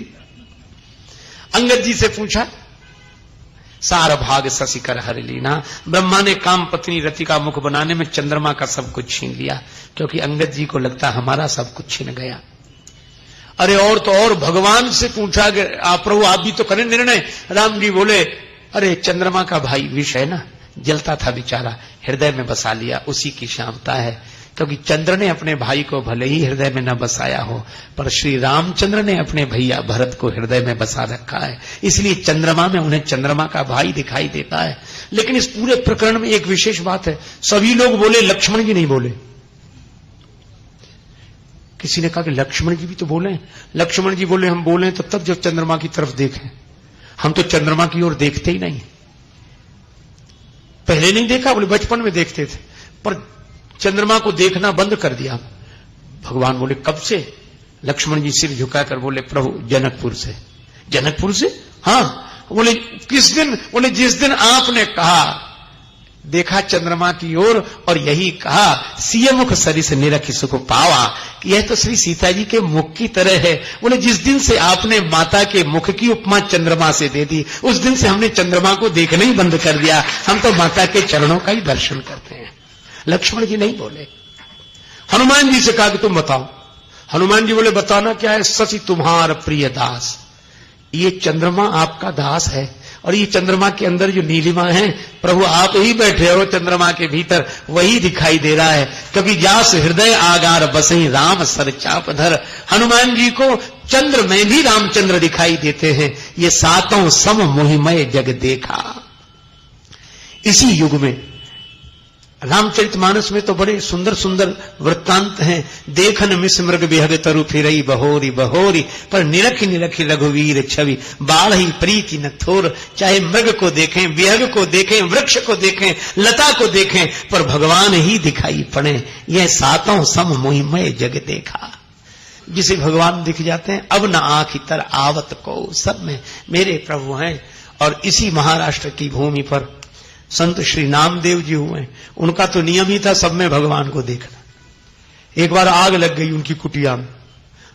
अंगद जी से पूछा, सार भाग शशि कर हर लीना। ब्रह्मा ने काम पत्नी रति का मुख बनाने में चंद्रमा का सब कुछ छीन लिया, क्योंकि अंगद जी को लगता हमारा सब कुछ छीन गया। अरे और तो और भगवान से पूछा कि आप प्रभु आप भी तो करें निर्णय। राम जी बोले, अरे चंद्रमा का भाई विष है ना, जलता था बेचारा, हृदय में बसा लिया, उसी की श्यामता है। क्योंकि चंद्र ने अपने भाई को भले ही हृदय में न बसाया हो, पर श्री रामचंद्र ने अपने भैया भरत को हृदय में बसा रखा है, इसलिए चंद्रमा में उन्हें चंद्रमा का भाई दिखाई देता है। लेकिन इस पूरे प्रकरण में एक विशेष बात है, सभी लोग बोले, लक्ष्मण जी नहीं बोले। किसी ने कहा कि लक्ष्मण जी भी तो बोले। लक्ष्मण जी बोले, हम बोले तो तब जब चंद्रमा की तरफ देखें, हम तो चंद्रमा की ओर देखते ही नहीं। पहले नहीं देखा, बोले बचपन में देखते थे, पर चंद्रमा को देखना बंद कर दिया। भगवान बोले, कब से? लक्ष्मण जी सिर झुकाकर बोले, प्रभु जनकपुर से। जनकपुर से? हाँ। बोले किस दिन? बोले जिस दिन आपने कहा, देखा चंद्रमा की ओर और यही कहा, सिय मुख सरिस निरख सुख पावा, यह तो श्री सीता जी के मुख की तरह है। बोले जिस दिन से आपने माता के मुख की उपमा चंद्रमा से दे दी, उस दिन से हमने चंद्रमा को देखना ही बंद कर दिया, हम तो माता के चरणों का ही दर्शन करते हैं। लक्ष्मण जी नहीं बोले। हनुमान जी से कहा कि तुम बताओ। हनुमान जी बोले बताना क्या है? शशि तुम्हार प्रिय दास, ये चंद्रमा आपका दास है और ये चंद्रमा के अंदर जो नीलिमा है, प्रभु आप ही बैठे हो चंद्रमा के भीतर, वही दिखाई दे रहा है। कभी जास हृदय आगार बसई राम सर चाप धर। हनुमान जी को चंद्र में भी रामचंद्र दिखाई देते हैं। ये सातों सम मोहिमय जग देखा। इसी युग में रामचरितमानस में तो बड़े सुंदर सुंदर वृत्तांत हैं। देखन मिस मृग बिहग तरु फिरई बहोरी बहोरी, पर निरखी निरखी रघुवीर छवि बाढ़ ही प्रीति न थोर। चाहे मृग को देखें, बिहग को देखें, वृक्ष को देखें, लता को देखें, पर भगवान ही दिखाई पड़े। यह सातों सम मोहिमय जग देखा। जिसे भगवान दिख जाते हैं, अब न आंख तर आवत को, सब में मेरे प्रभु हैं। और इसी महाराष्ट्र की भूमि पर संत श्री नामदेव जी हुए। उनका तो नियम ही था सब में भगवान को देखना। एक बार आग लग गई उनकी कुटिया में,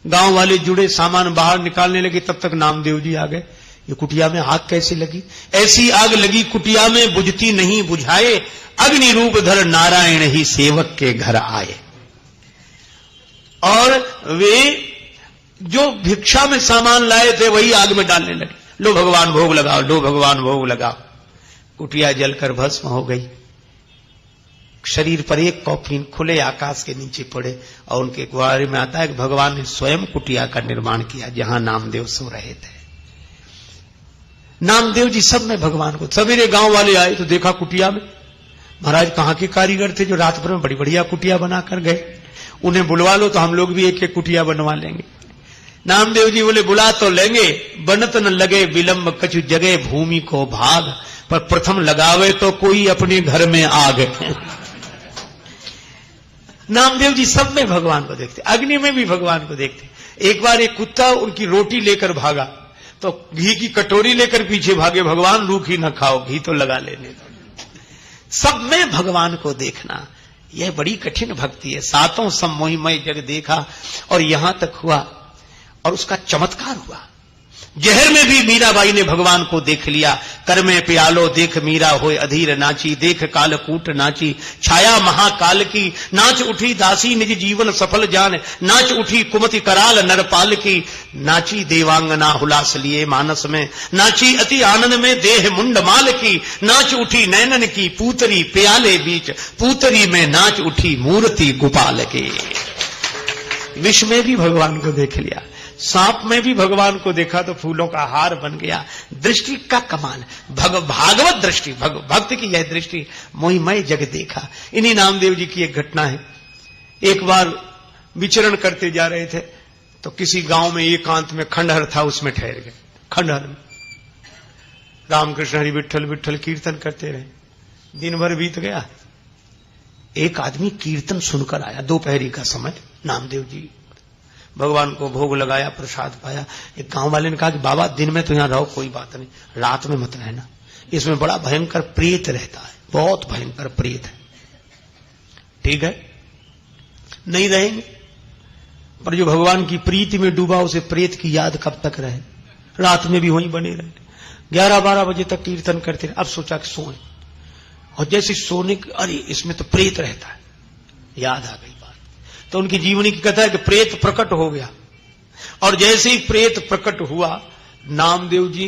गांव वाले जुड़े, सामान बाहर निकालने लगे, तब तक नामदेव जी आ गए। ये कुटिया में आग कैसे लगी? ऐसी आग लगी कुटिया में, बुझती नहीं बुझाए, अग्नि रूप धर नारायण ही सेवक के घर आए। और वे जो भिक्षा में सामान लाए थे वही आग में डालने लगे। लो भगवान भोग लगाओ, लो भगवान भोग लगाओ। कुटिया जलकर भस्म हो गई। शरीर पर एक कौफीन खुले आकाश के नीचे पड़े। और उनके ग्वारे में आता है कि भगवान ने स्वयं कुटिया का निर्माण किया जहां नामदेव सो रहे थे। नामदेव जी सब में भगवान को। सवेरे गांव वाले आए तो देखा कुटिया में। महाराज कहां के कारीगर थे जो रात भर में बड़ी बढ़िया कुटिया बनाकर गए? उन्हें बुलवा लो तो हम लोग भी एक एक कुटिया बनवा लेंगे। नामदेव जी बोले बुला तो लेंगे, बनत न लगे विलंब कछु जगह भूमि को भाग, पर प्रथम लगावे तो कोई अपने घर में आग। नामदेव जी सब में भगवान को देखते, अग्नि में भी भगवान को देखते। एक बार एक कुत्ता उनकी रोटी लेकर भागा तो घी की कटोरी लेकर पीछे भागे, भगवान रूखी न खाओ, घी तो लगा लेने दो। सब में भगवान को देखना यह बड़ी कठिन भक्ति है। सातों सम्मोहिमय जग देखा। और यहां तक हुआ और उसका चमत्कार हुआ। जहर में भी मीराबाई ने भगवान को देख लिया। कर में प्यालो देख मीरा होए अधीर नाची, देख कालकूट नाची छाया महाकाल की, नाच उठी दासी निज जीवन सफल जान, नाच उठी कुमति कराल नरपाल की, नाची देवांगना हुलास लिए मानस में, नाची अति आनंद में देह मुंडमाल की, नाच उठी नैनन की पूतरी प्याले बीच, पूतरी में नाच उठी मूर्ति गोपाल की। विष में भी भगवान को देख लिया, सांप में भी भगवान को देखा तो फूलों का हार बन गया। दृष्टि का कमाल, भागवत दृष्टि, भक्त की यह दृष्टि। मोहिमय जग देखा। इन्हीं नामदेव जी की एक घटना है। एक बार विचरण करते जा रहे थे तो किसी गांव में एकांत में खंडहर था, उसमें ठहर गए। खंडहर में रामकृष्ण हरि विठ्ठल विठ्ठल कीर्तन करते रहे। दिन भर बीत गया। एक आदमी कीर्तन सुनकर आया, दोपहरी का समय। नामदेव जी भगवान को भोग लगाया, प्रसाद पाया। एक गांव वाले ने कहा कि बाबा दिन में तो यहां रहो, कोई बात नहीं, रात में मत रहना, इसमें बड़ा भयंकर प्रेत रहता है, बहुत भयंकर प्रेत है। ठीक है, नहीं रहेंगे, पर जो भगवान की प्रीति में डूबा उसे प्रेत की याद कब तक रहे? रात में भी वहीं बने रहे। 11-12 बजे तक कीर्तन करते रहे। अब सोचा कि सोए, और जैसे सोने की, अरे इसमें तो प्रेत रहता है, याद आ गई बात। तो उनकी जीवनी की कथा है कि प्रेत प्रकट हो गया। और जैसे ही प्रेत प्रकट हुआ, नामदेव जी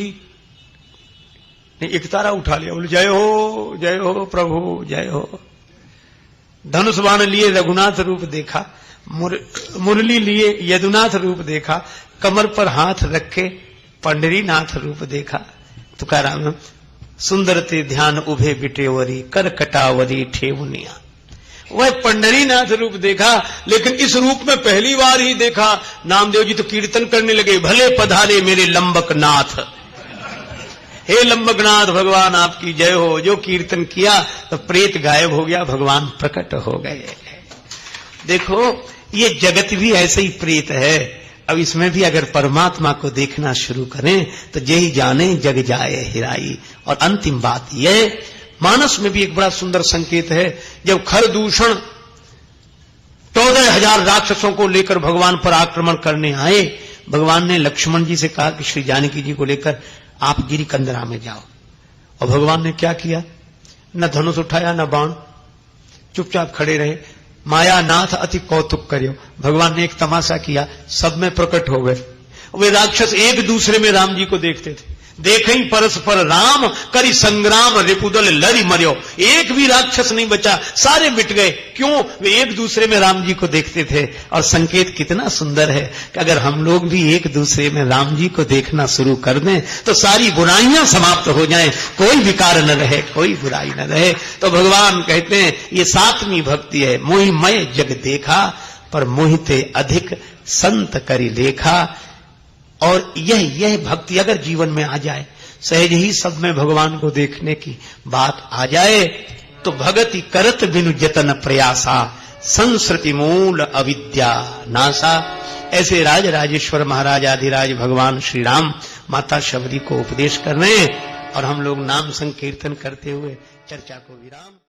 ने एक तारा उठा लिया, बोले जय हो प्रभु, जय हो। धनुष बाण लिए रघुनाथ रूप देखा, मुरली लिए यदुनाथ रूप देखा, कमर पर हाथ रखे पंडरीनाथ रूप देखा। तुकाराम सुंदरते ध्यान उभे बिटेवरी, कर कटावरी ठेवनिया। वह पंडरीनाथ रूप देखा, लेकिन इस रूप में पहली बार ही देखा। नामदेव जी तो कीर्तन करने लगे, भले पधारे मेरे लंबक नाथ, हे लंबक नाथ भगवान आपकी जय हो। जो कीर्तन किया तो प्रेत गायब हो गया, भगवान प्रकट हो गए। देखो ये जगत भी ऐसे ही प्रेत है। अब इसमें भी अगर परमात्मा को देखना शुरू करें तो यही जाने जग जाए हिराई। और अंतिम बात यह, मानस में भी एक बड़ा सुंदर संकेत है। जब खरदूषण 14,000 राक्षसों को लेकर भगवान पर आक्रमण करने आए, भगवान ने लक्ष्मण जी से कहा कि श्री जानकी जी को लेकर आप गिरी कंदरा में जाओ। और भगवान ने क्या किया? न धनुष उठाया न बाण, चुपचाप खड़े रहे। मायानाथ अति कौतुक करियो। भगवान ने एक तमाशा किया, सब में प्रकट हो गए। वे राक्षस एक दूसरे में राम जी को देखते थे। देखई परस्पर राम करी संग्राम रिपुदल लरी मर्यो। एक भी राक्षस नहीं बचा, सारे मिट गए। क्यों? वे एक दूसरे में राम जी को देखते थे। और संकेत कितना सुंदर है कि अगर हम लोग भी एक दूसरे में राम जी को देखना शुरू कर दें तो सारी बुराइयां समाप्त हो जाएं, कोई विकार न रहे, कोई बुराई न रहे। तो भगवान कहते हैं ये 7वीं भक्ति है। मोहिमय जग देखा पर मोहिते अधिक संत करी लेखा। और यह भक्ति अगर जीवन में आ जाए, सहज ही सब में भगवान को देखने की बात आ जाए, तो भगति करत बिनु जतन प्रयासा संस्कृति मूल अविद्या नासा। ऐसे राज राजेश्वर महाराज आदिराज भगवान श्री राम माता शबरी को उपदेश कर रहे हैं और हम लोग नाम संकीर्तन करते हुए चर्चा को विराम।